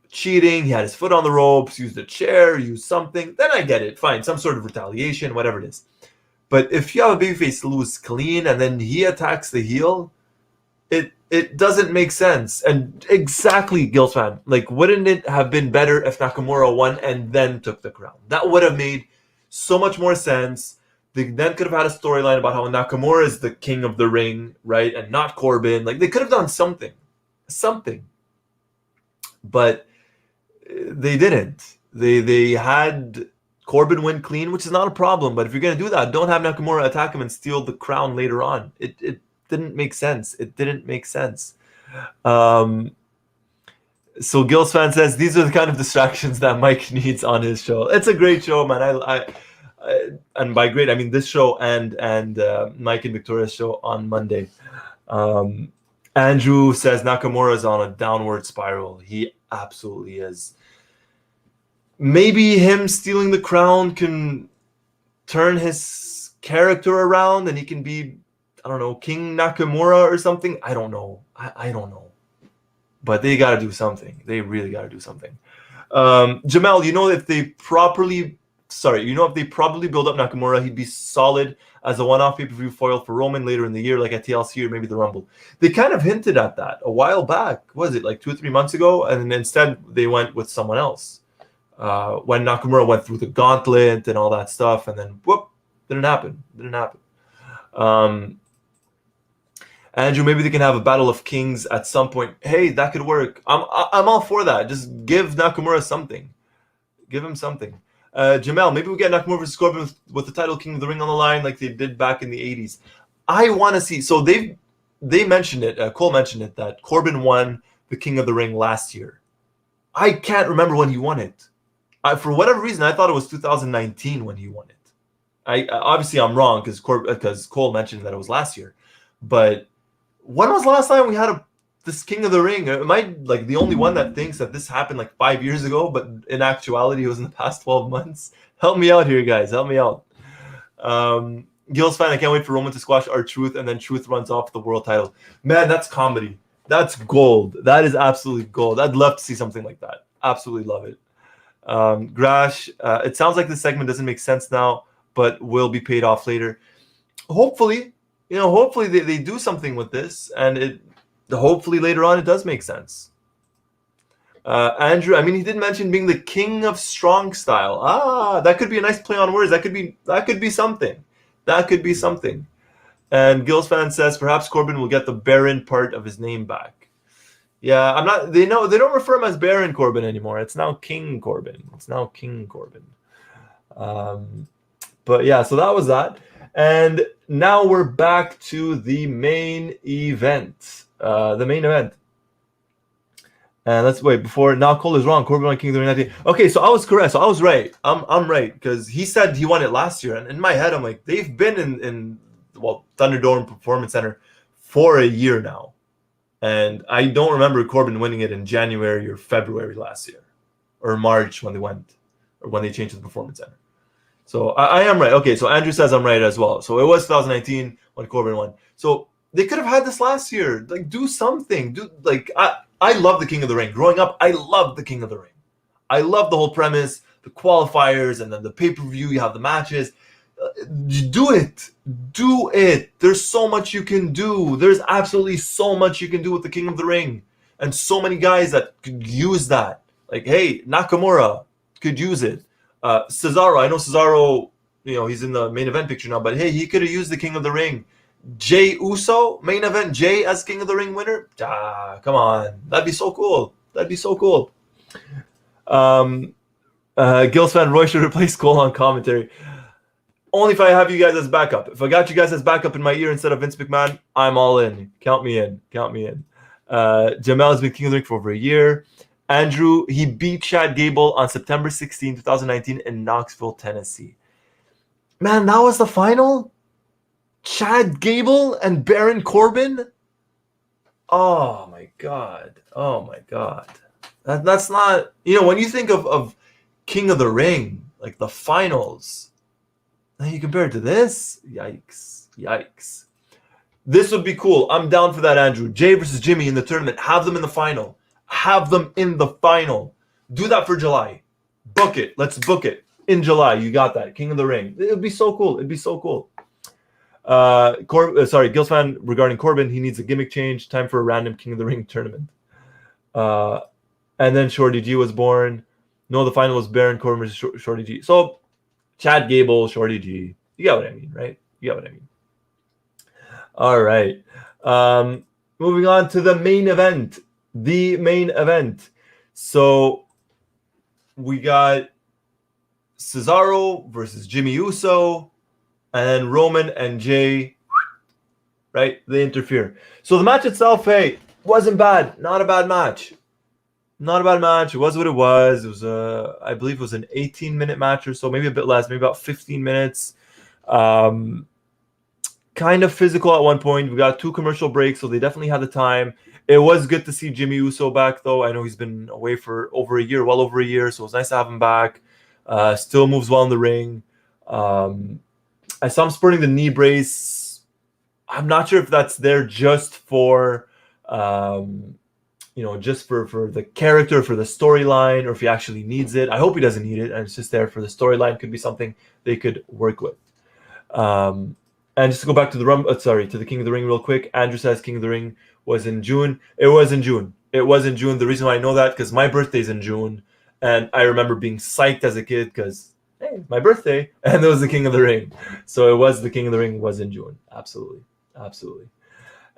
cheating, he had his foot on the ropes, used a chair, used something, then I get it. Fine, some sort of retaliation, whatever it is. But if you have a babyface lose clean and then he attacks the heel, it doesn't make sense. And exactly, Gills fan, wouldn't it have been better if Nakamura won and then took the crown? That would have made so much more sense. They then could have had a storyline about how Nakamura is the king of the ring, right? And not Corbin. They could have done something. But they didn't. They had Corbin win clean, which is not a problem. But if you're going to do that, don't have Nakamura attack him and steal the crown later on. It didn't make sense. So Gills fan says these are the kind of distractions that Mike needs on his show. It's a great show, man. I and by great I mean this show and Mike and Victoria's show on Monday. Andrew says Nakamura is on a downward spiral. He absolutely is. Maybe him stealing the crown can turn his character around and he can be, I don't know, King Nakamura or something. I don't know. I don't know. But they got to do something. They really got to do something. Jamal, if they properly build up Nakamura, he'd be solid as a one-off pay-per-view foil for Roman later in the year, like at TLC or maybe the Rumble. They kind of hinted at that a while back. Was it 2 or 3 months ago? And instead they went with someone else. When Nakamura went through the gauntlet and all that stuff, and then whoop, didn't happen. Andrew, maybe they can have a Battle of Kings at some point. Hey, that could work. I'm all for that. Just give Nakamura something. Give him something. Jamel, maybe we get Nakamura versus Corbin with the title King of the Ring on the line like they did back in the 80s. I want to see. So they mentioned it. Cole mentioned it that Corbin won the King of the Ring last year. I can't remember when he won it. For whatever reason, I thought it was 2019 when he won it. Obviously I'm wrong because Cole mentioned that it was last year. But when was the last time we had this King of the Ring? Am I the only one that thinks that this happened 5 years ago, but in actuality it was in the past 12 months? Help me out here, guys. Help me out. Gil's fan, I can't wait for Roman to squash R-Truth and then Truth runs off the world title. Man, that's comedy. That's gold. That is absolutely gold. I'd love to see something like that. Absolutely love it. Grash, it sounds like this segment doesn't make sense now, but will be paid off later. Hopefully, they do something with this, and hopefully later on it does make sense. Andrew, he did mention being the king of strong style. That could be a nice play on words. That could be something. That could be something. And Gills fan says perhaps Corbin will get the Baron part of his name back. Yeah, they don't refer him as Baron Corbin anymore. It's now King Corbin. But yeah, so that was that. And now we're back to the main event. And let's wait before now. Cole is wrong. Corbin won King of the Ring 19. Okay, so I was correct. So I was right. I'm right because he said he won it last year, and in my head I'm like they've been in Thunderdome Performance Center for a year now, and I don't remember Corbin winning it in January or February last year, or March when they changed to the Performance Center. So I am right. Okay, so Andrew says I'm right as well. So it was 2019 when Corbin won. So they could have had this last year. Like, do something. I love the King of the Ring. Growing up, I loved the King of the Ring. I love the whole premise, the qualifiers, and then the pay-per-view. You have the matches. Do it. Do it. There's so much you can do. There's absolutely so much you can do with the King of the Ring, and so many guys that could use that. Like, hey, Nakamura could use it. Cesaro, I know Cesaro, he's in the main event picture now, but hey, he could have used the King of the Ring. Jey Uso, main event, Jey as King of the Ring winner? Come on. That'd be so cool. That'd be so cool. Gil's fan, Roy should replace Cole on commentary. Only if I have you guys as backup. If I got you guys as backup in my ear instead of Vince McMahon, I'm all in. Count me in. Jamel has been King of the Ring for over a year. Andrew, he beat Chad Gable on September 16, 2019 in Knoxville, Tennessee. Man, that was the final? Chad Gable and Baron Corbin? Oh, my God. That's not... when you think of King of the Ring, like the finals, and you compare it to this? Yikes. This would be cool. I'm down for that, Andrew. Jay versus Jimmy in the tournament. Have them in the final. Do that for July. Book it. Let's book it. In July, you got that. King of the Ring. It would be so cool. Gil's fan regarding Corbin, he needs a gimmick change. Time for a random King of the Ring tournament. And then Shorty G was born. No, the final was Baron Corbin versus Shorty G. So, Chad Gable, Shorty G. You get what I mean, right? All right. Moving on to the main event. So we got Cesaro versus Jimmy Uso, and then Roman and Jay, right? They interfere. So the match itself, hey, wasn't bad. Not a bad match. It was what it was. It was I believe it was an 18-minute match or so, maybe a bit less, maybe about 15 minutes. Kind of physical at one point. We got 2 commercial breaks, so they definitely had the time. It was good to see Jimmy Uso back, though. I know he's been away for well over a year, so it was nice to have him back. Still moves well in the ring. I saw him sporting the knee brace. I'm not sure if that's there just for, just for the character, for the storyline, or if he actually needs it. I hope he doesn't need it, and it's just there for the storyline. Could be something they could work with. And just to go back to the King of the Ring real quick. Andrew says King of the Ring was in June. It was in June. The reason why I know that, because my birthday's in June, and I remember being psyched as a kid because, hey, my birthday, and it was the King of the Ring. So it was the King of the Ring was in June. Absolutely.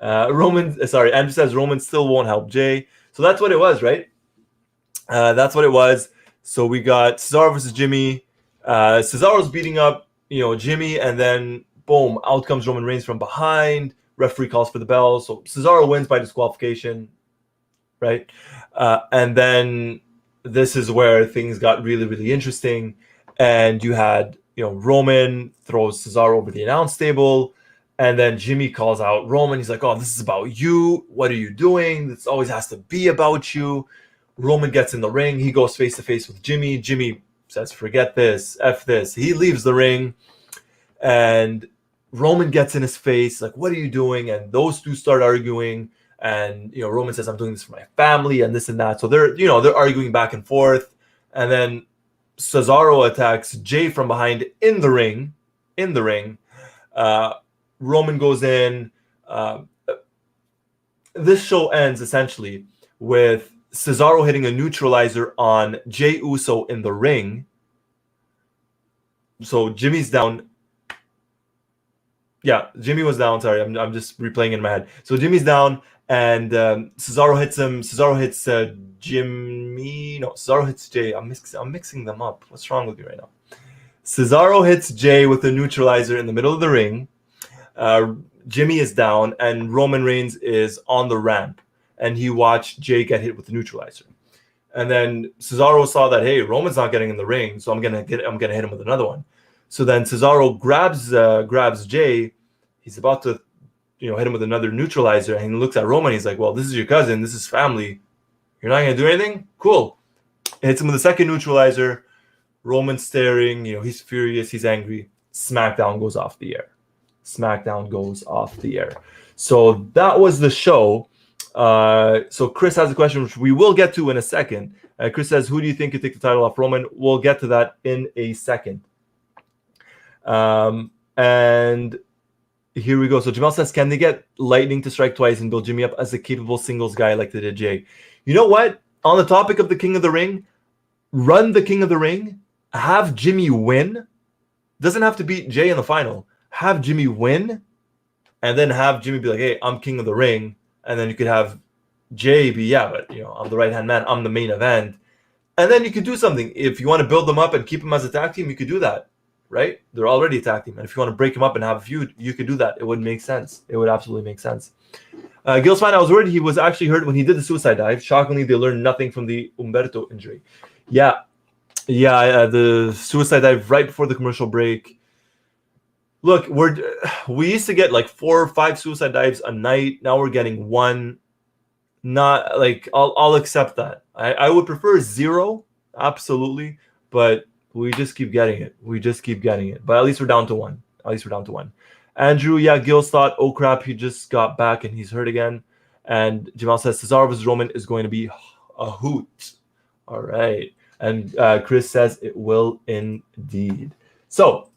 Andrew says Roman still won't help Jay. So that's what it was, right? That's what it was. So we got Cesaro versus Jimmy. Cesaro's beating up, Jimmy, and then boom, out comes Roman Reigns from behind. Referee calls for the bell. So Cesaro wins by disqualification, right? And then this is where things got really, really interesting. And you had, Roman throws Cesaro over the announce table. And then Jimmy calls out Roman. He's like, oh, this is about you. What are you doing? This always has to be about you. Roman gets in the ring. He goes face-to-face with Jimmy. Jimmy says, forget this. F this. He leaves the ring. And Roman gets in his face, like, what are you doing? And those two start arguing. And, Roman says, I'm doing this for my family and this and that. So they're arguing back and forth. And then Cesaro attacks Jay from behind in the ring. Roman goes in. This show ends essentially with Cesaro hitting a neutralizer on Jey Uso in the ring. So Jimmy's down. Yeah, Jimmy was down. Sorry, I'm just replaying in my head. So Jimmy's down, and Cesaro hits him. Cesaro hits Jimmy. No, Cesaro hits Jay. I'm mixing them up. What's wrong with you right now? Cesaro hits Jay with a neutralizer in the middle of the ring. Jimmy is down, and Roman Reigns is on the ramp, and he watched Jay get hit with the neutralizer. And then Cesaro saw that, hey, Roman's not getting in the ring, so I'm gonna hit him with another one. So then Cesaro grabs Jay. He's about to, hit him with another neutralizer, and he looks at Roman. He's like, well, this is your cousin. This is family. You're not gonna do anything? Cool. Hits him with a second neutralizer. Roman's staring, he's furious, he's angry. SmackDown goes off the air. So that was the show. So Chris has a question, which we will get to in a second. Chris says, who do you think could take the title off Roman? We'll get to that in a second. And here we go. So Jamal says, can they get Lightning to strike twice and build Jimmy up as a capable singles guy like they did Jay? You know what? On the topic of the King of the Ring, run the King of the Ring, have Jimmy win. Doesn't have to beat Jay in the final. Have Jimmy win, and then have Jimmy be like, hey, I'm King of the Ring. And then you could have Jay be, but I'm the right-hand man. I'm the main event. And then you could do something. If you want to build them up and keep them as a tag team, you could do that, right? They're already a tag team. And if you want to break them up and have a feud, you could do that. It would make sense. It would absolutely make sense. Gil's fine. I was worried he was actually hurt when he did the suicide dive. Shockingly, they learned nothing from the Umberto injury. Yeah, the suicide dive right before the commercial break. Look, we used to get like 4 or 5 suicide dives a night. Now we're getting 1. Not like I'll accept that. I would prefer 0, absolutely, but we just keep getting it. But at least we're down to 1. Andrew, Gil's thought, oh crap, he just got back and he's hurt again. And Jamal says Cesaro vs. Roman is going to be a hoot. All right. And Chris says it will indeed. So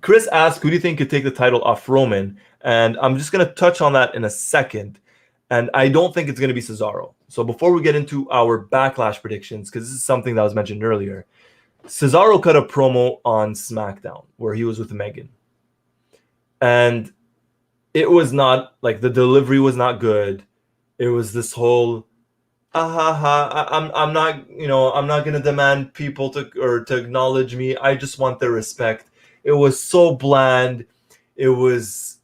Chris asked, who do you think could take the title off Roman? And I'm just going to touch on that in a second. And I don't think it's going to be Cesaro. So before we get into our Backlash predictions, because this is something that was mentioned earlier, Cesaro cut a promo on SmackDown where he was with Megan. And it was not, like, the delivery was not good. It was this whole, I'm not going to demand people to acknowledge me. I just want their respect. It was so bland. It was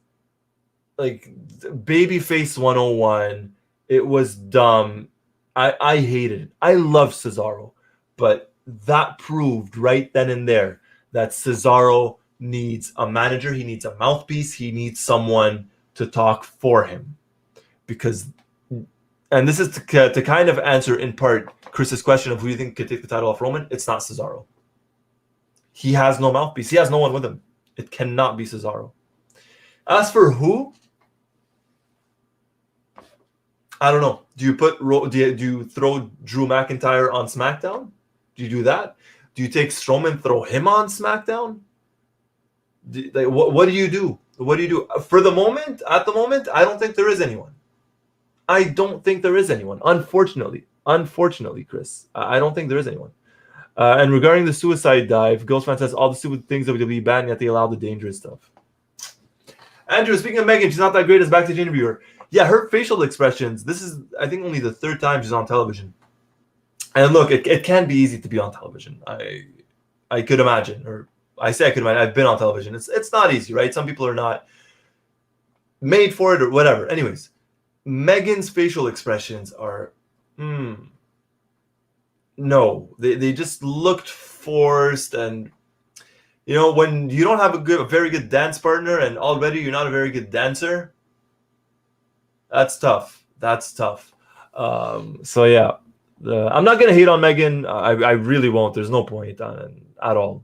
like babyface 101. It was dumb. I hated it. I love Cesaro, but that proved right then and there that Cesaro needs a manager. He needs a mouthpiece. He needs someone to talk for him. And this is to kind of answer in part Chris's question of who you think could take the title off Roman. It's not Cesaro. He has no mouthpiece. He has no one with him. It cannot be Cesaro. As for who, I don't know. Do you throw Drew McIntyre on SmackDown? Do you do that? Do you take Strowman, throw him on SmackDown? What do you do? What do you do? For the moment, at the moment, I don't think there is anyone. Unfortunately, Chris. I don't think there is anyone. And regarding the suicide dive, Ghostfan says all the stupid things WWE banned, yet they allow the dangerous stuff. Andrew, speaking of Megan, she's not that great as backstage interviewer. Yeah, her facial expressions, this is, I think, only the 3rd time she's on television. And look, it can be easy to be on television. I could imagine, or I say I could imagine, I've been on television. It's not easy, right? Some people are not made for it or whatever. Anyways, Megan's facial expressions are, no. They just looked forced, and when you don't have a very good dance partner and already you're not a very good dancer, that's tough. So yeah, I'm not gonna hate on Megan. I really won't. There's no point at all.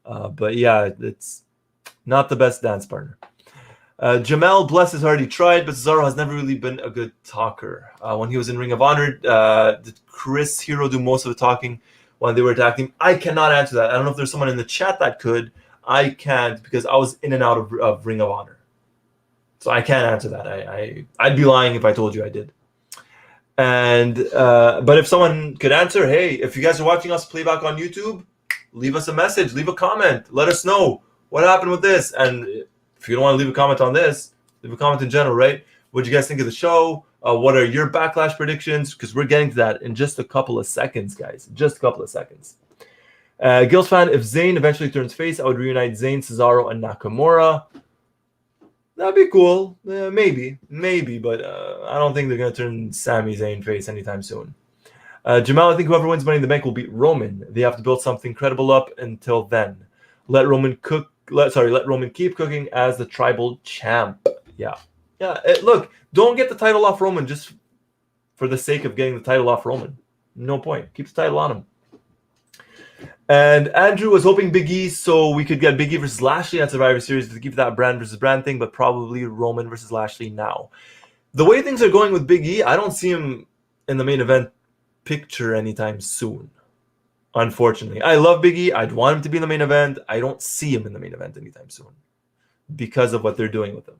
But yeah, it's not the best dance partner. Jamel, bless his heart, he tried, but Cesaro has never really been a good talker. When he was in Ring of Honor, did Chris Hero do most of the talking when they were attacking? I cannot answer that. I don't know if there's someone in the chat that could. I can't, because I was in and out of Ring of Honor. So I can't answer that. I'd be lying if I told you I did. And but if someone could answer, hey, if you guys are watching us playback on YouTube, leave us a message, leave a comment, let us know what happened with this. And if you don't want to leave a comment on this, leave a comment in general, right? What do you guys think of the show? What are your Backlash predictions? Because we're getting to that in just a couple of seconds, guys. Just a couple of seconds. Gil's fan, if Zayn eventually turns face, I would reunite Zayn, Cesaro, and Nakamura. That'd be cool. Maybe, but I don't think they're going to turn Sami Zayn face anytime soon. Jamal, I think whoever wins Money in the Bank will beat Roman. They have to build something credible up until then. Let Roman keep cooking as the tribal champ. Yeah. Look, don't get the title off Roman just for the sake of getting the title off Roman. No point. Keep the title on him. And Andrew was hoping Big E so we could get Big E versus Lashley at Survivor Series to keep that brand versus brand thing, but probably Roman versus Lashley now. The way things are going with Big E, I don't see him in the main event picture anytime soon. Unfortunately. I love Big E. I'd want him to be in the main event. I don't see him in the main event anytime soon because of what they're doing with him.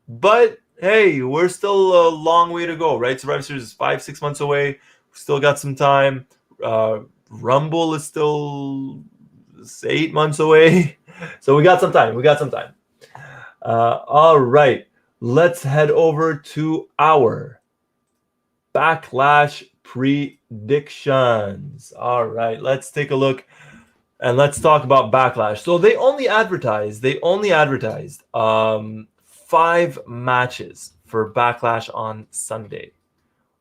But hey, we're still a long way to go, right? Survivor Series is 5-6 months away. We still got some time. Rumble is still 8 months away. So we got some time. All right. Let's head over to our Backlash predictions. All right. Let's take a look and let's talk about Backlash. So they only advertised 5 matches for Backlash on Sunday.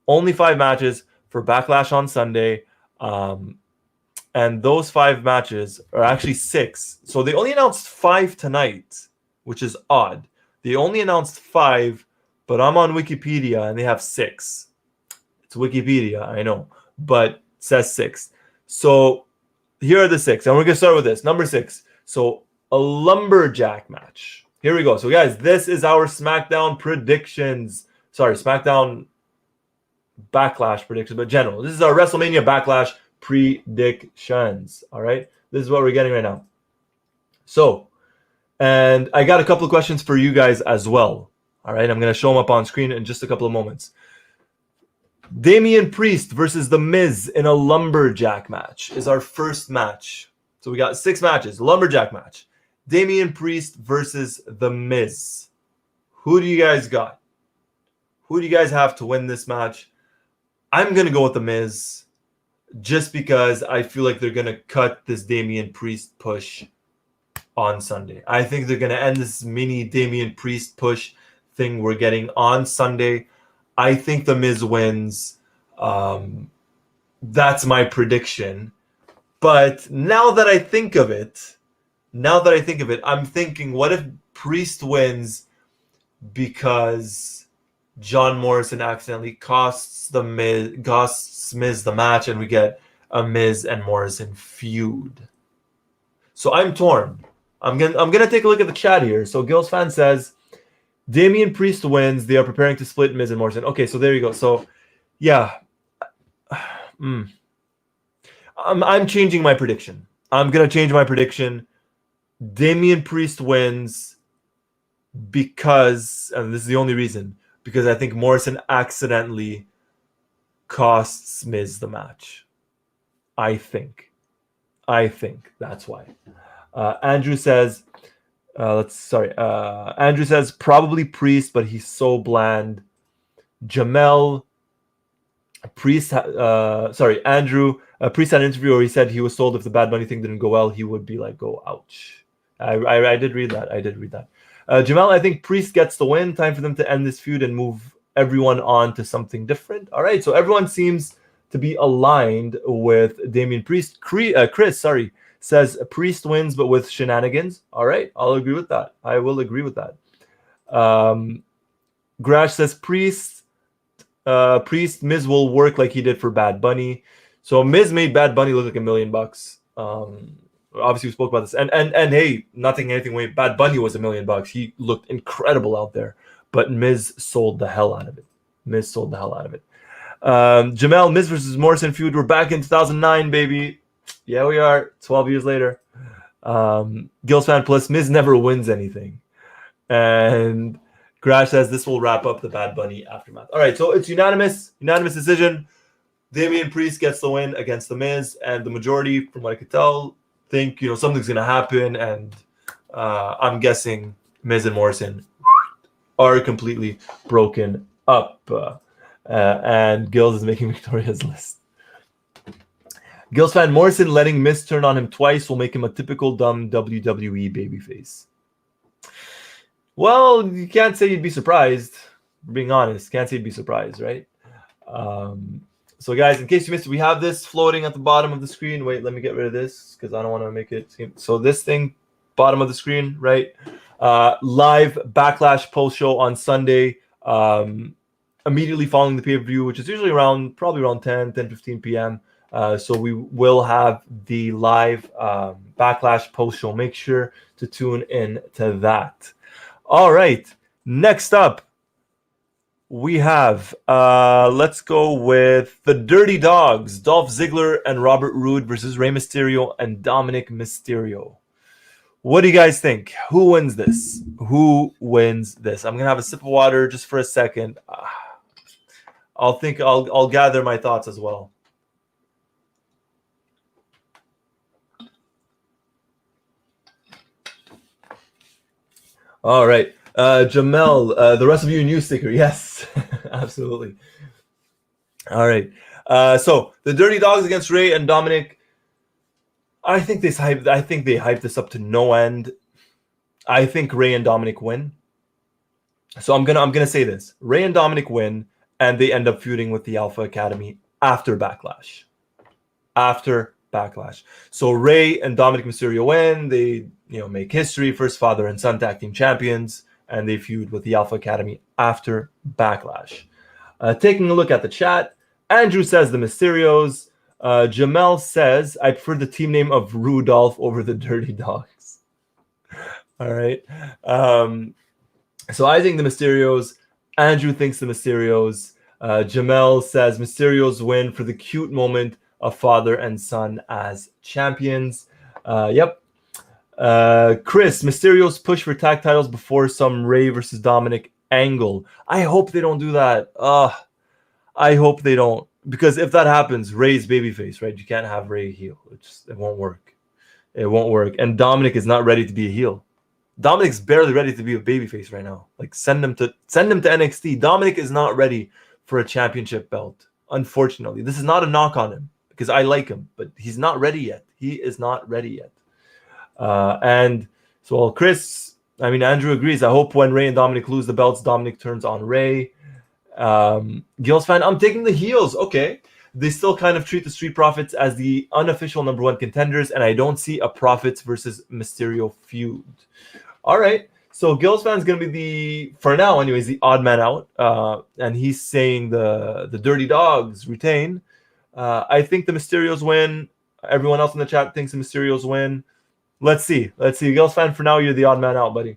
Only 5 matches for Backlash on Sunday. And those 5 matches are actually 6. So they only announced 5 tonight, which is odd. They only announced 5, but I'm on Wikipedia and they have 6. It's Wikipedia, I know, but it says 6. So here are the 6, and we're going to start with this. Number 6. So a lumberjack match. Here we go. So guys, this is our SmackDown predictions. Sorry, SmackDown Backlash predictions, but general. This is our WrestleMania Backlash predictions. All right. This is what we're getting right now. So, and I got a couple of questions for you guys as well. All right. I'm going to show them up on screen in just a couple of moments. Damian Priest versus The Miz in a lumberjack match is our first match. So we got 6 matches. Lumberjack match. Damian Priest versus The Miz. Who do you guys got? Who do you guys have to win this match? I'm going to go with The Miz just because I feel like they're going to cut this Damian Priest push on Sunday. I think they're going to end this mini Damian Priest push thing we're getting on Sunday. I think The Miz wins. That's my prediction. But now that I think of it, I'm thinking, what if Priest wins because John Morrison accidentally costs Miz the match, and we get a Miz and Morrison feud? So I'm torn. I'm gonna take a look at the chat here. So Gil's fan says Damian Priest wins. They are preparing to split Miz and Morrison. Okay, so there you go. So yeah, I'm changing my prediction. I'm gonna change my prediction. Damian Priest wins because, and this is the only reason, because I think Morrison accidentally costs Miz the match. I think that's why. Andrew says, Andrew says probably Priest, but he's so bland. Jamel, Andrew, Priest had an interview where he said he was told if the Bad Bunny thing didn't go well, he would be like, go ouch. I did read that. Jamal, I think Priest gets the win. Time for them to end this feud and move everyone on to something different. All right, so everyone seems to be aligned with Damian Priest. Chris, says Priest wins, but with shenanigans. All right, I'll agree with that. I will agree with that. Grash says Priest, Miz will work like he did for Bad Bunny. So Miz made Bad Bunny look like $1 million. Obviously, we spoke about this. And hey, nothing anything way. Bad Bunny was $1 million. He looked incredible out there. But Miz sold the hell out of it. Jamel, Miz versus Morrison feud. We're back in 2009, baby. Yeah, we are. 12 years later. Gil's fan plus Miz never wins anything. And Crash says this will wrap up the Bad Bunny aftermath. All right, so it's unanimous decision. Damian Priest gets the win against The Miz, and the majority, from what I could tell, think something's gonna happen, and I'm guessing Miz and Morrison are completely broken up. And Gills is making Victoria's list. Gills fan, Morrison letting Miz turn on him twice will make him a typical dumb WWE babyface. Well, you can't say you'd be surprised. Being honest, can't say you'd be surprised, right? So, guys, in case you missed it, we have this floating at the bottom of the screen. Wait, let me get rid of this because I don't want to make it seem... So this thing, bottom of the screen, right? Live Backlash post show on Sunday, immediately following the pay-per-view, which is usually probably around 10:15 p.m. So we will have the live Backlash post show. Make sure to tune in to that. All right. Next up, we have, let's go with the Dirty Dogs, Dolph Ziggler and Robert Roode versus Rey Mysterio and Dominic Mysterio. What do you guys think? Who wins this? Who wins this? I'm gonna have a sip of water just for a second. I'll gather my thoughts as well. All right. Jamel, the Wrestleview news sticker. Yes, absolutely. All right. So the Dirty Dogs against Rey and Dominic. I think they hyped this up to no end. I think Rey and Dominic win. So I'm gonna say this: Rey and Dominic win, and they end up feuding with the Alpha Academy after Backlash. After Backlash. So Rey and Dominic Mysterio win. They make history, first father and son tag team champions, and they feud with the Alpha Academy after Backlash. Taking a look at the chat, Andrew says the Mysterios. Jamel says, I prefer the team name of Rudolph over the Dirty Dogs. All right. So I think the Mysterios. Andrew thinks the Mysterios. Jamel says Mysterios win for the cute moment of father and son as champions. Yep. Chris, Mysterios push for tag titles before some Rey versus Dominic angle. I hope they don't do that. I hope they don't. Because if that happens, Rey's babyface, right? You can't have Rey heel. It won't work. It won't work. And Dominic is not ready to be a heel. Dominic's barely ready to be a babyface right now. Like send him to NXT. Dominic is not ready for a championship belt. Unfortunately, this is not a knock on him because I like him, but he's not ready yet. He is not ready yet. And so, Andrew agrees. I hope when Rey and Dominic lose the belts, Dominic turns on Rey. Gil's fan, I'm taking the heels. Okay. They still kind of treat the Street Profits as the unofficial number one contenders, and I don't see a Profits versus Mysterio feud. All right. So Gil's fan is going to be for now anyways, the odd man out. And he's saying the Dirty Dogs retain. I think the Mysterios win. Everyone else in the chat thinks the Mysterios win. Let's see. Gil's fan, for now, you're the odd man out, buddy.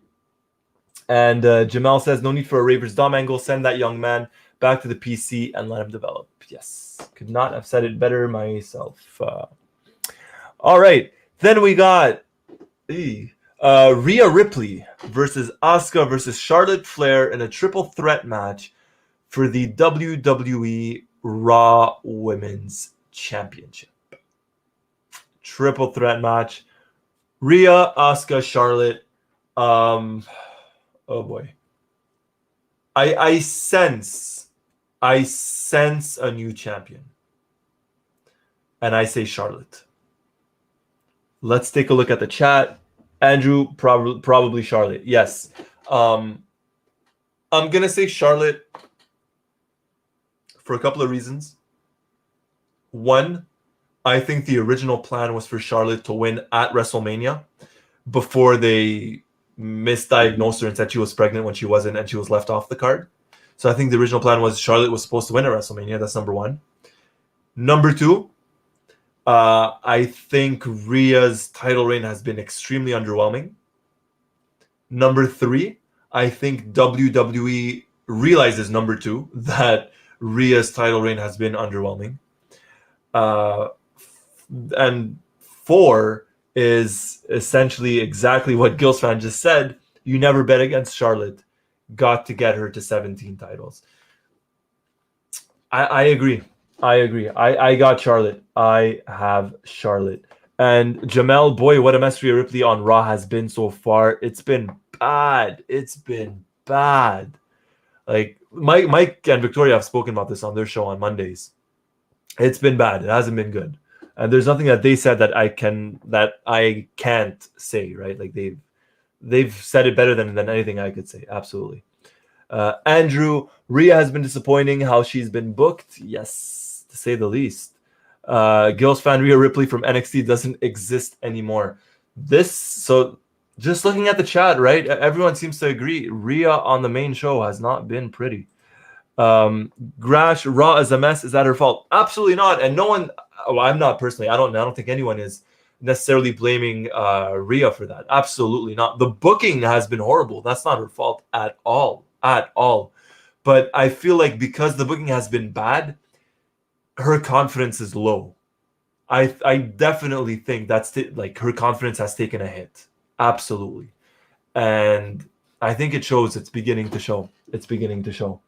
And Jamel says, no need for a Rey versus Dom angle. Send that young man back to the PC and let him develop. Yes. Could not have said it better myself. All right. Then we got Rhea Ripley versus Asuka versus Charlotte Flair in a triple threat match for the WWE Raw Women's Championship. Triple threat match. Rhea, Asuka, Charlotte. Oh boy. I sense a new champion. And I say Charlotte. Let's take a look at the chat. Andrew, probably Charlotte. Yes. I'm going to say Charlotte for a couple of reasons. One, I think the original plan was for Charlotte to win at WrestleMania before they misdiagnosed her and said she was pregnant when she wasn't and she was left off the card. So I think the original plan was Charlotte was supposed to win at WrestleMania. That's number one. Number two, I think Rhea's title reign has been extremely underwhelming. Number three, I think WWE realizes, number two, that Rhea's title reign has been underwhelming. And four is essentially exactly what Gilsfan just said. You never bet against Charlotte. Got to get her to 17 titles. I agree. I got Charlotte. I have Charlotte. And Jamel, boy, what a mess Rhea Ripley on Raw has been so far. It's been bad. Like Mike and Victoria have spoken about this on their show on Mondays. It's been bad. It hasn't been good. And there's nothing that they said that I can't say, right? Like they've said it better than anything I could say. Absolutely. Andrew, Rhea has been disappointing how she's been booked. Yes, to say the least. Gil's fan, Rhea Ripley from NXT doesn't exist anymore. So just looking at the chat, right? Everyone seems to agree. Rhea on the main show has not been pretty. Grash, Raw is a mess. Is that her fault? Absolutely not. And no one, I'm not personally. I don't think anyone is necessarily blaming Rhea for that. Absolutely not. The booking has been horrible. That's not her fault at all. At all. But I feel like because the booking has been bad, her confidence is low. I definitely think that's like her confidence has taken a hit. Absolutely. And I think it shows. It's beginning to show. It's beginning to show.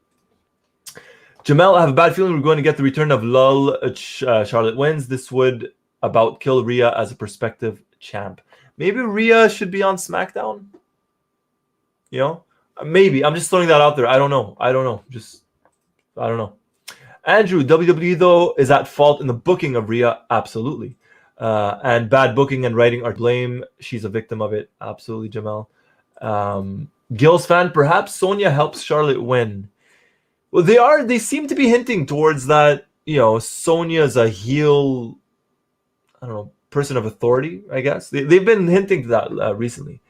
Jamel, I have a bad feeling we're going to get the return of Lull. Charlotte wins. This would about kill Rhea as a prospective champ. Maybe Rhea should be on SmackDown. You know, maybe. I'm just throwing that out there. I don't know. I don't know. Andrew, WWE though is at fault in the booking of Rhea. Absolutely. And bad booking and writing are to blame. She's a victim of it. Absolutely, Jamel. Gil's fan, perhaps Sonya helps Charlotte win. Well, they seem to be hinting towards that, Sonya's a heel, I don't know, person of authority, I guess. They've been hinting to that recently.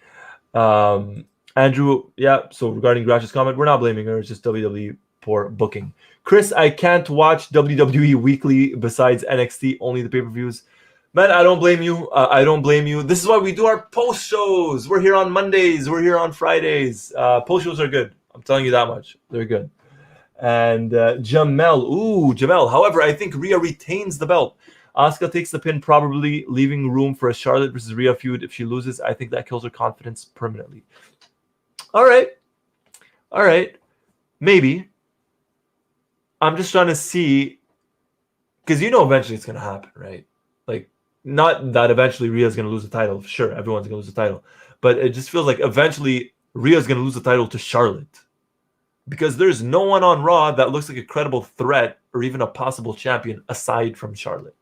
Andrew, yeah, so regarding Grash's comment, we're not blaming her. It's just WWE poor booking. Chris, I can't watch WWE weekly besides NXT, only the pay-per-views. Man, I don't blame you. I don't blame you. This is why we do our post shows. We're here on Mondays. We're here on Fridays. Post shows are good. I'm telling you that much. They're good. And Jamel. However, I think Rhea retains the belt. Asuka takes the pin, probably leaving room for a Charlotte versus Rhea feud. If she loses, I think that kills her confidence permanently. All right. Maybe. I'm just trying to see, because eventually it's going to happen, right? Like, not that eventually Rhea's going to lose the title. Sure, everyone's going to lose the title. But it just feels like eventually Rhea's going to lose the title to Charlotte. Because there's no one on Raw that looks like a credible threat or even a possible champion aside from Charlotte.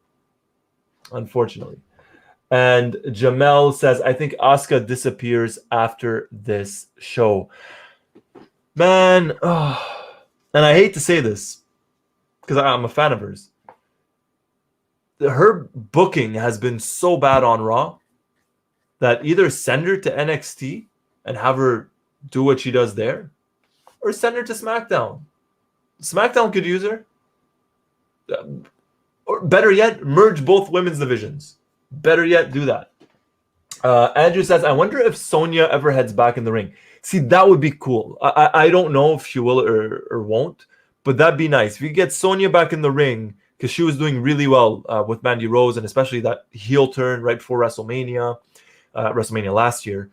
Unfortunately. And Jamel says, I think Asuka disappears after this show. Man, and I hate to say this because I'm a fan of hers. Her booking has been so bad on Raw that either send her to NXT and have her do what she does there, or send her to SmackDown. SmackDown could use her. Or better yet, merge both women's divisions. Better yet, do that. Andrew says, I wonder if Sonya ever heads back in the ring. See, that would be cool. I don't know if she will or won't, but that'd be nice. If you get Sonya back in the ring, because she was doing really well with Mandy Rose, and especially that heel turn right before WrestleMania last year,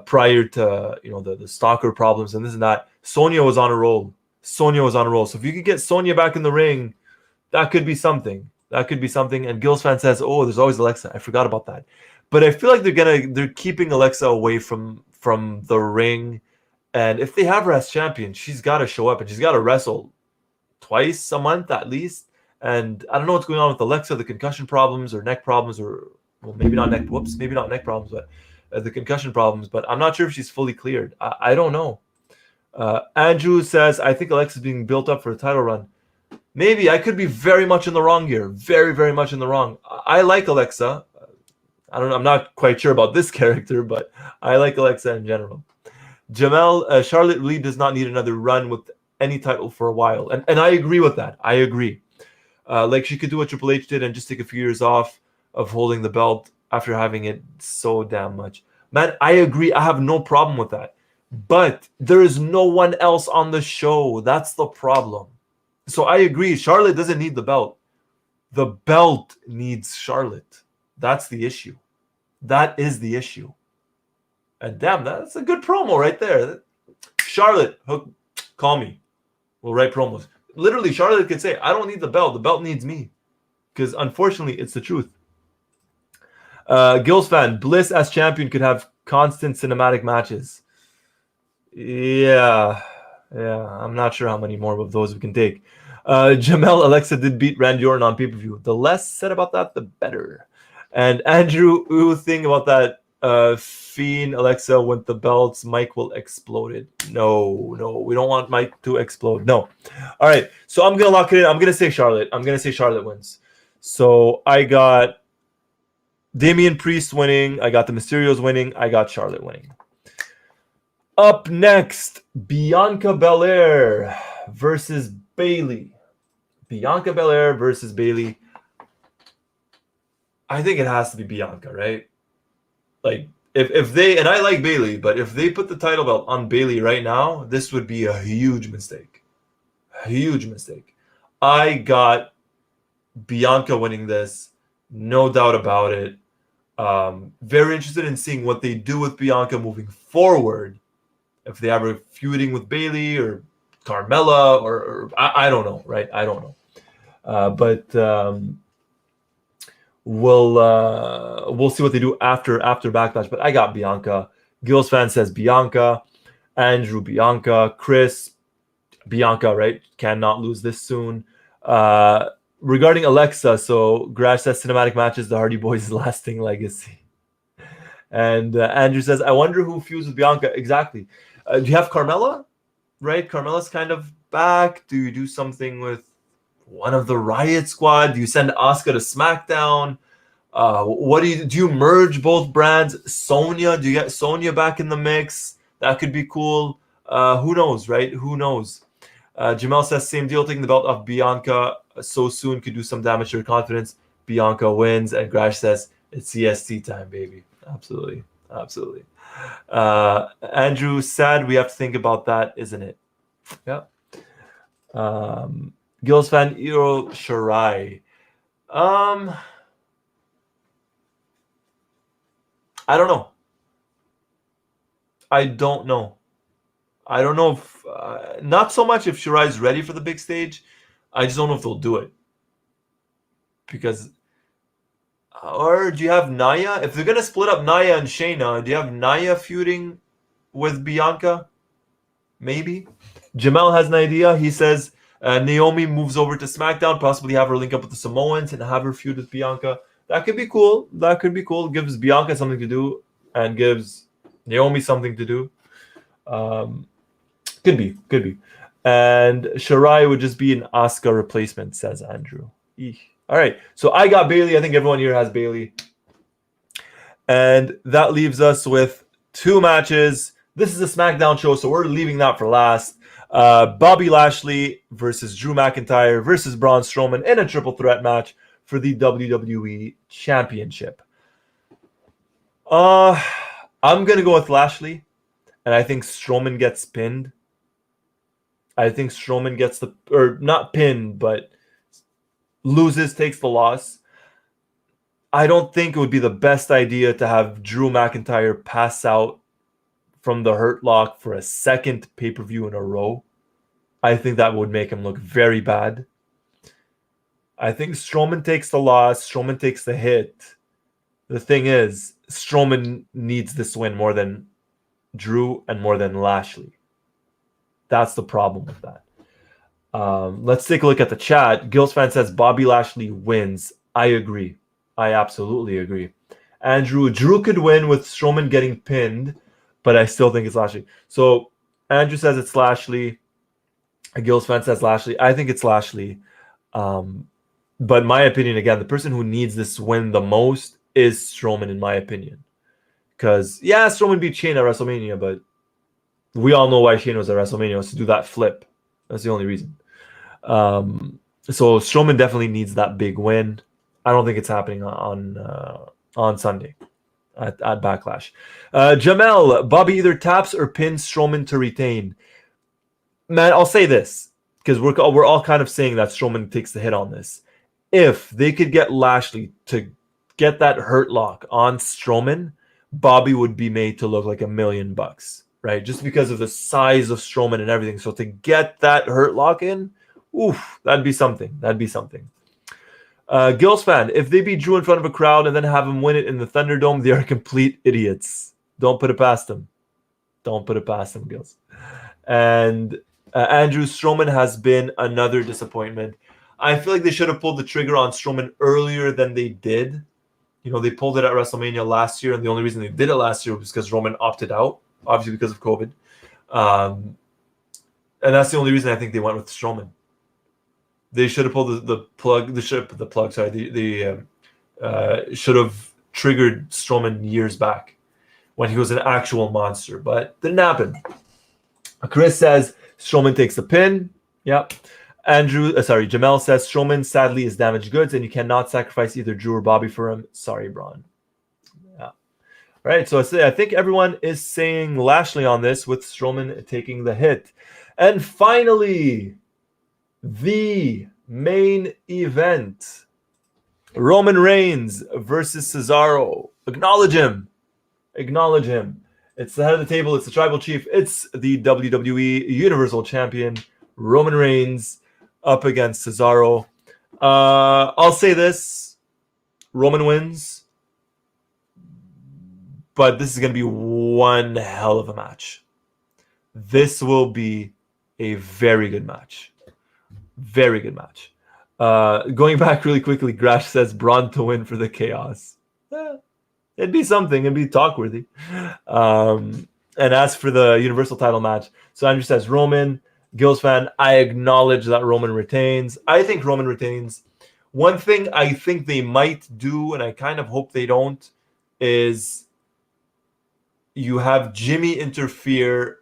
prior to the stalker problems and this and that. Sonya was on a roll. So if you could get Sonya back in the ring, that could be something. And Gil's fan says, "Oh, there's always Alexa. I forgot about that." But I feel like they're keeping Alexa away from the ring, and if they have her as champion, she's got to show up and she's got to wrestle twice a month at least. And I don't know what's going on with Alexa, the concussion problems or neck problems, or maybe not neck problems, but the concussion problems. But I'm not sure if she's fully cleared. I don't know. Andrew says, I think Alexa's being built up for a title run. Maybe. I could be very much in the wrong here. Very, very much in the wrong. I like Alexa. I don't know. I'm not quite sure about this character, but I like Alexa in general. Jamel, Charlotte really does not need another run with any title for a while. And I agree with that. I agree. Like she could do what Triple H did and just take a few years off of holding the belt after having it so damn much. Man, I agree. I have no problem with that. But there is no one else on the show. That's the problem. So I agree. Charlotte doesn't need the belt. The belt needs Charlotte. That's the issue. That is the issue. And damn, that's a good promo right there. Charlotte, call me. We'll write promos. Literally, Charlotte could say, I don't need the belt. The belt needs me. Because unfortunately, it's the truth. Gil's fan, Bliss as champion could have constant cinematic matches. Yeah. I'm not sure how many more of those we can take. Jamel, Alexa did beat Randy Orton on pay-per-view. The less said about that, the better. And Andrew, thing about that Fiend Alexa with the belts, Mike will explode it. No, we don't want Mike to explode. No. All right, so I'm gonna lock it in. I'm gonna say Charlotte. Charlotte wins. So I got Damian Priest winning. I got the Mysterios winning. I got Charlotte winning. Up next, Bianca Belair versus Bayley. I think it has to be Bianca, right? Like if they, and I like Bayley, but if they put the title belt on Bayley right now, this would be a huge mistake. A huge mistake. I got Bianca winning this, no doubt about it. Very interested in seeing what they do with Bianca moving forward. If they have her feuding with Bayley or Carmella, or I don't know, right? I don't know. But we'll see what they do after Backlash. But I got Bianca. Gills fan says Bianca. Andrew, Bianca. Chris, Bianca, right? Cannot lose this soon. Regarding Alexa, so Grash says cinematic matches, the Hardy Boys' lasting legacy. And Andrew says, I wonder who feuds with Bianca. Exactly. Do you have Carmella? Right? Carmella's kind of back. Do you do something with one of the Riot Squad? Do you send Asuka to SmackDown? What do you merge both brands? Sonya, do you get Sonya back in the mix? That could be cool. Who knows, right? Who knows? Jamel says, same deal, taking the belt off Bianca so soon could do some damage to her confidence. Bianca wins. And Grash says, it's CST time, baby. Absolutely. Absolutely. Andrew, sad we have to think about that, isn't it? Yeah. Gills fan, Iro Shirai. I don't know. I don't know if not so much if Shirai's ready for the big stage. I just don't know if they'll do it. Because or do you have Nia? If they're gonna split up Nia and Shayna, do you have Nia feuding with Bianca? Maybe. Jamel has an idea. He says Naomi moves over to SmackDown, possibly have her link up with the Samoans and have her feud with Bianca. That could be cool. That could be cool. Gives Bianca something to do and gives Naomi something to do. Could be. And Shirai would just be an Asuka replacement, says Andrew. Eesh. All right. So I got Bayley. I think everyone here has Bayley. And that leaves us with two matches. This is a SmackDown show, so we're leaving that for last. Bobby Lashley versus Drew McIntyre versus Braun Strowman in a triple threat match for the WWE Championship. I'm going to go with Lashley, and I think Strowman gets pinned. I think Strowman gets or not pinned, but loses, takes the loss. I don't think it would be the best idea to have Drew McIntyre pass out from the Hurt Lock for a second pay-per-view in a row. I think that would make him look very bad. I think Strowman takes the loss. Strowman takes the hit. The thing is, Strowman needs this win more than Drew and more than Lashley. That's the problem with that. Let's take a look at the chat. Gills fan says Bobby Lashley wins. I agree. I absolutely agree. Andrew, Drew could win with Strowman getting pinned, but I still think it's Lashley. So Andrew says it's Lashley. Gills fan says Lashley. I think it's Lashley. But my opinion, again, the person who needs this win the most is Strowman, in my opinion. Because, yeah, Strowman beat Shane at WrestleMania, but we all know why Shane was at WrestleMania, was to do that flip. That's the only reason. So Strowman definitely needs that big win. I don't think it's happening on Sunday at Backlash. Jamel, Bobby either taps or pins Strowman to retain. Man, I'll say this, because we're all kind of saying that Strowman takes the hit on this. If they could get Lashley to get that Hurt Lock on Strowman, Bobby would be made to look like $1 million, right? Just because of the size of Strowman and everything. So to get that Hurt Lock in, oof, that'd be something. Gills fan, if they beat Drew in front of a crowd and then have him win it in the Thunderdome, they are complete idiots. Don't put it past them. Gills. And Andrew, Strowman has been another disappointment. I feel like they should have pulled the trigger on Strowman earlier than they did. You know, they pulled it at WrestleMania last year, and the only reason they did it last year was because Roman opted out, obviously because of COVID. And that's the only reason I think they went with Strowman. They should have pulled the plug. They should have triggered Strowman years back when he was an actual monster, but didn't happen. Chris says Strowman takes the pin. Yep. Jamel says Strowman sadly is damaged goods, and you cannot sacrifice either Drew or Bobby for him. Sorry, Braun. Yeah. All right. So I think everyone is saying Lashley on this, with Strowman taking the hit. And finally, the main event: Roman Reigns versus Cesaro. Acknowledge him. Acknowledge him. It's the head of the table. It's the tribal chief. It's the WWE Universal Champion, Roman Reigns, up against Cesaro. I'll say this. Roman wins. But this is going to be one hell of a match. This will be a very good match. Very good match. Going back really quickly, Grash says Braun to win for the chaos. It'd be something. It'd be talk-worthy. And as for the Universal title match, so Andrew says Roman. Gills fan, I acknowledge that Roman retains. I think Roman retains. One thing I think they might do, and I kind of hope they don't, is you have Jimmy interfere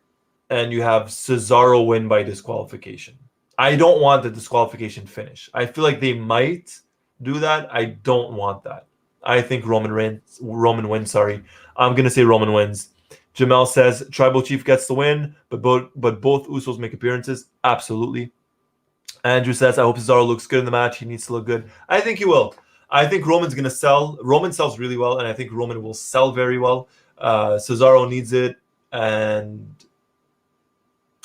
and you have Cesaro win by disqualification. I don't want the disqualification finish. I feel like they might do that. I don't want that. I think Roman wins. Sorry, I'm gonna say Roman wins. Jamel says Tribal Chief gets the win, but both Usos make appearances. Absolutely. Andrew says I hope Cesaro looks good in the match. He needs to look good. I think he will. I think Roman's gonna sell. Roman sells really well, and I think Roman will sell very well. Cesaro needs it, and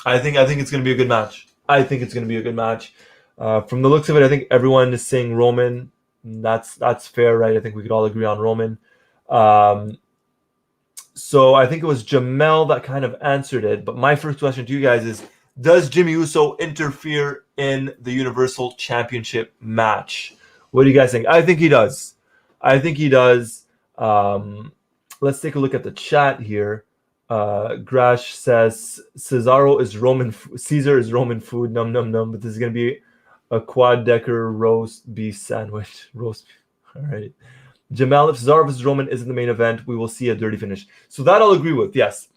I think it's gonna be a good match. I think it's gonna be a good match. From the looks of it, I think everyone is saying Roman. That's fair, right? I think we could all agree on Roman. So I think it was Jamel that kind of answered it. But my first question to you guys is, does Jimmy Uso interfere in the Universal Championship match? What do you guys think? I think he does. Let's take a look at the chat here. Grash says Cesaro is Roman. Caesar is Roman food. Num num num. But this is gonna be a quad-decker roast beef sandwich. Roast beef. All right. Jamal, if Cesaro vs. Roman isn't the main event, we will see a dirty finish. So that I'll agree with, yes.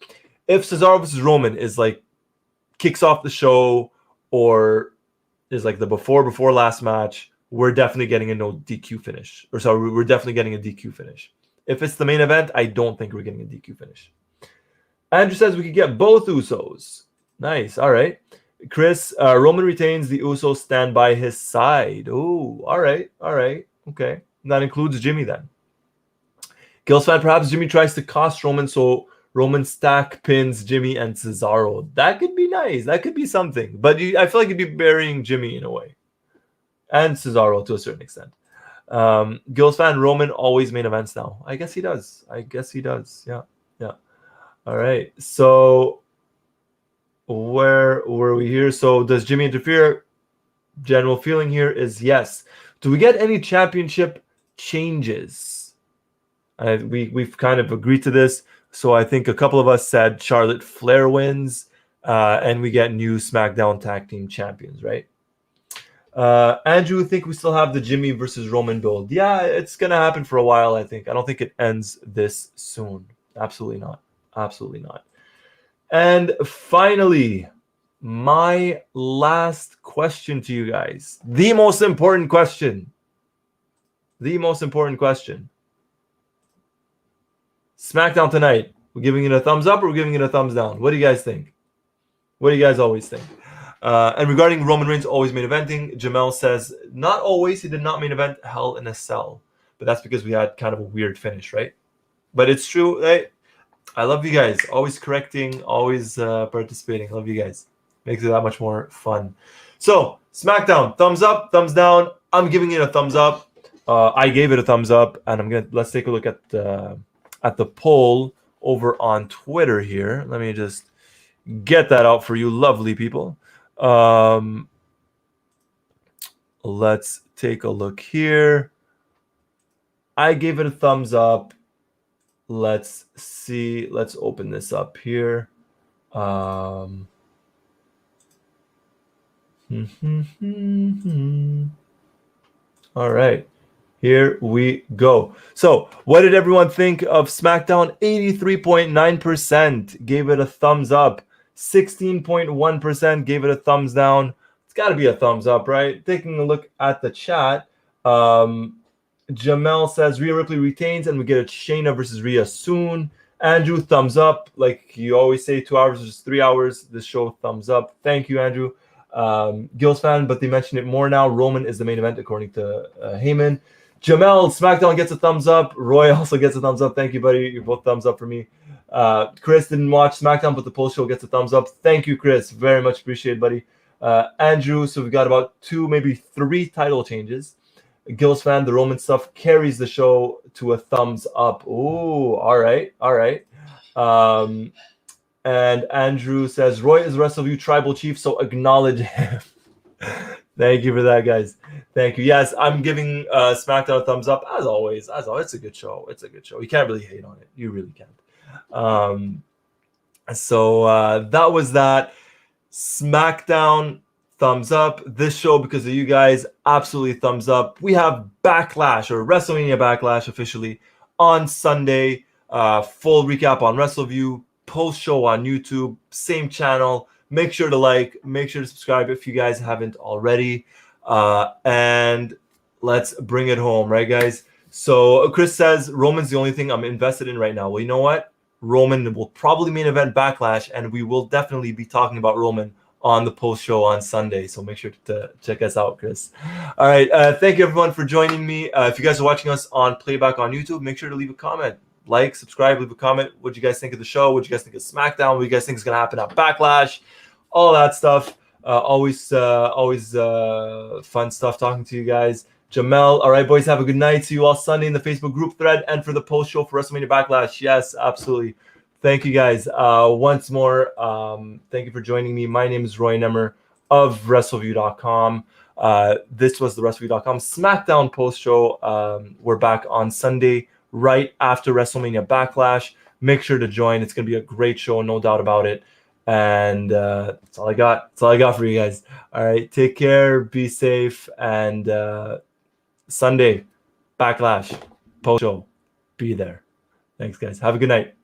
If Cesaro vs. Roman is like kicks off the show or is like the before last match, we're definitely getting a no DQ finish. Or sorry, we're definitely getting a DQ finish. If it's the main event, I don't think we're getting a DQ finish. Andrew says we could get both Usos. Nice. All right. Chris, Roman retains, the Usos stand by his side. Oh, all right. Okay. And that includes Jimmy then. Gills fan, perhaps Jimmy tries to cost Roman, so Roman stack pins Jimmy and Cesaro. That could be nice. That could be something. But I feel like you'd be burying Jimmy in a way. And Cesaro to a certain extent. Gills fan, Roman always main events now. I guess he does. Yeah. All right. So where were we here? So does Jimmy interfere? General feeling here is yes. Do we get any championship changes? We've kind of agreed to this. So I think a couple of us said Charlotte Flair wins, and we get new SmackDown Tag Team Champions, right? Andrew, think we still have the Jimmy versus Roman build? Yeah, it's gonna happen for a while. I think. I don't think it ends this soon. Absolutely not. And finally, my last question to you guys. The most important question. SmackDown tonight. We're giving it a thumbs up or we're giving it a thumbs down? What do you guys think? What do you guys always think? And regarding Roman Reigns always main eventing, Jamel says, not always. He did not main event Hell in a Cell. But that's because we had kind of a weird finish, right? But it's true. Hey, I love you guys. Always correcting, always participating. Love you guys. Makes it that much more fun. So, SmackDown, thumbs up, thumbs down. I'm giving it a thumbs up. I gave it a thumbs up, and let's take a look at the poll over on Twitter here. Let me just get that out for you, lovely people. Let's take a look here. I gave it a thumbs up. Let's see. Let's open this up here. All right. Here we go. So, what did everyone think of SmackDown? 83.9% gave it a thumbs up. 16.1% gave it a thumbs down. Let's got to be a thumbs up, right? Taking a look at the chat, Jamel says Rhea Ripley retains and we get a Shayna versus Rhea soon. Andrew, thumbs up. Like you always say, 2 hours versus 3 hours. This show, thumbs up. Thank you, Andrew. Gil's fan, but they mention it more now. Roman is the main event according to Heyman. Jamel, SmackDown gets a thumbs up. Roy also gets a thumbs up. Thank you, buddy. You're both thumbs up for me. Chris didn't watch SmackDown, but the post show gets a thumbs up. Thank you, Chris. Very much appreciated, buddy. Andrew, so we've got about 2, maybe 3 title changes. Gil's fan, the Roman stuff carries the show to a thumbs up. Ooh, all right. And Andrew says, Roy is the Wrestleview tribal chief, so acknowledge him. Thank you for that, guys. Thank you. Yes, I'm giving SmackDown a thumbs up, as always. It's a good show. You can't really hate on it. You really can't. So that was that. SmackDown, thumbs up. This show, because of you guys, absolutely thumbs up. We have Backlash, or WrestleMania Backlash officially, on Sunday. Full recap on Wrestleview, post show on YouTube, same channel. Make sure to like, make sure to subscribe if you guys haven't already. And let's bring it home, right, guys? So Chris says, Roman's the only thing I'm invested in right now. Well, you know what? Roman will probably main event Backlash, and we will definitely be talking about Roman on the post show on Sunday. So make sure to check us out, Chris. All right. Thank you, everyone, for joining me. If you guys are watching us on playback on YouTube, make sure to leave a comment. Like, subscribe, leave a comment. What do you guys think of the show? What do you guys think of SmackDown? What do you guys think is going to happen at Backlash? All that stuff. Always fun stuff talking to you guys. Jamel, all right, boys, have a good night. See you all Sunday in the Facebook group thread and for the post show for WrestleMania Backlash. Yes, absolutely. Thank you, guys. Once more, thank you for joining me. My name is Roy Nemer of Wrestleview.com. This was the Wrestleview.com SmackDown post show. We're back on Sunday right after WrestleMania Backlash. Make sure to join. It's going to be a great show, no doubt about it. And that's all I got. That's all I got for you guys. All right, take care, be safe, and Sunday Backlash post show. Be there. Thanks, guys. Have a good night.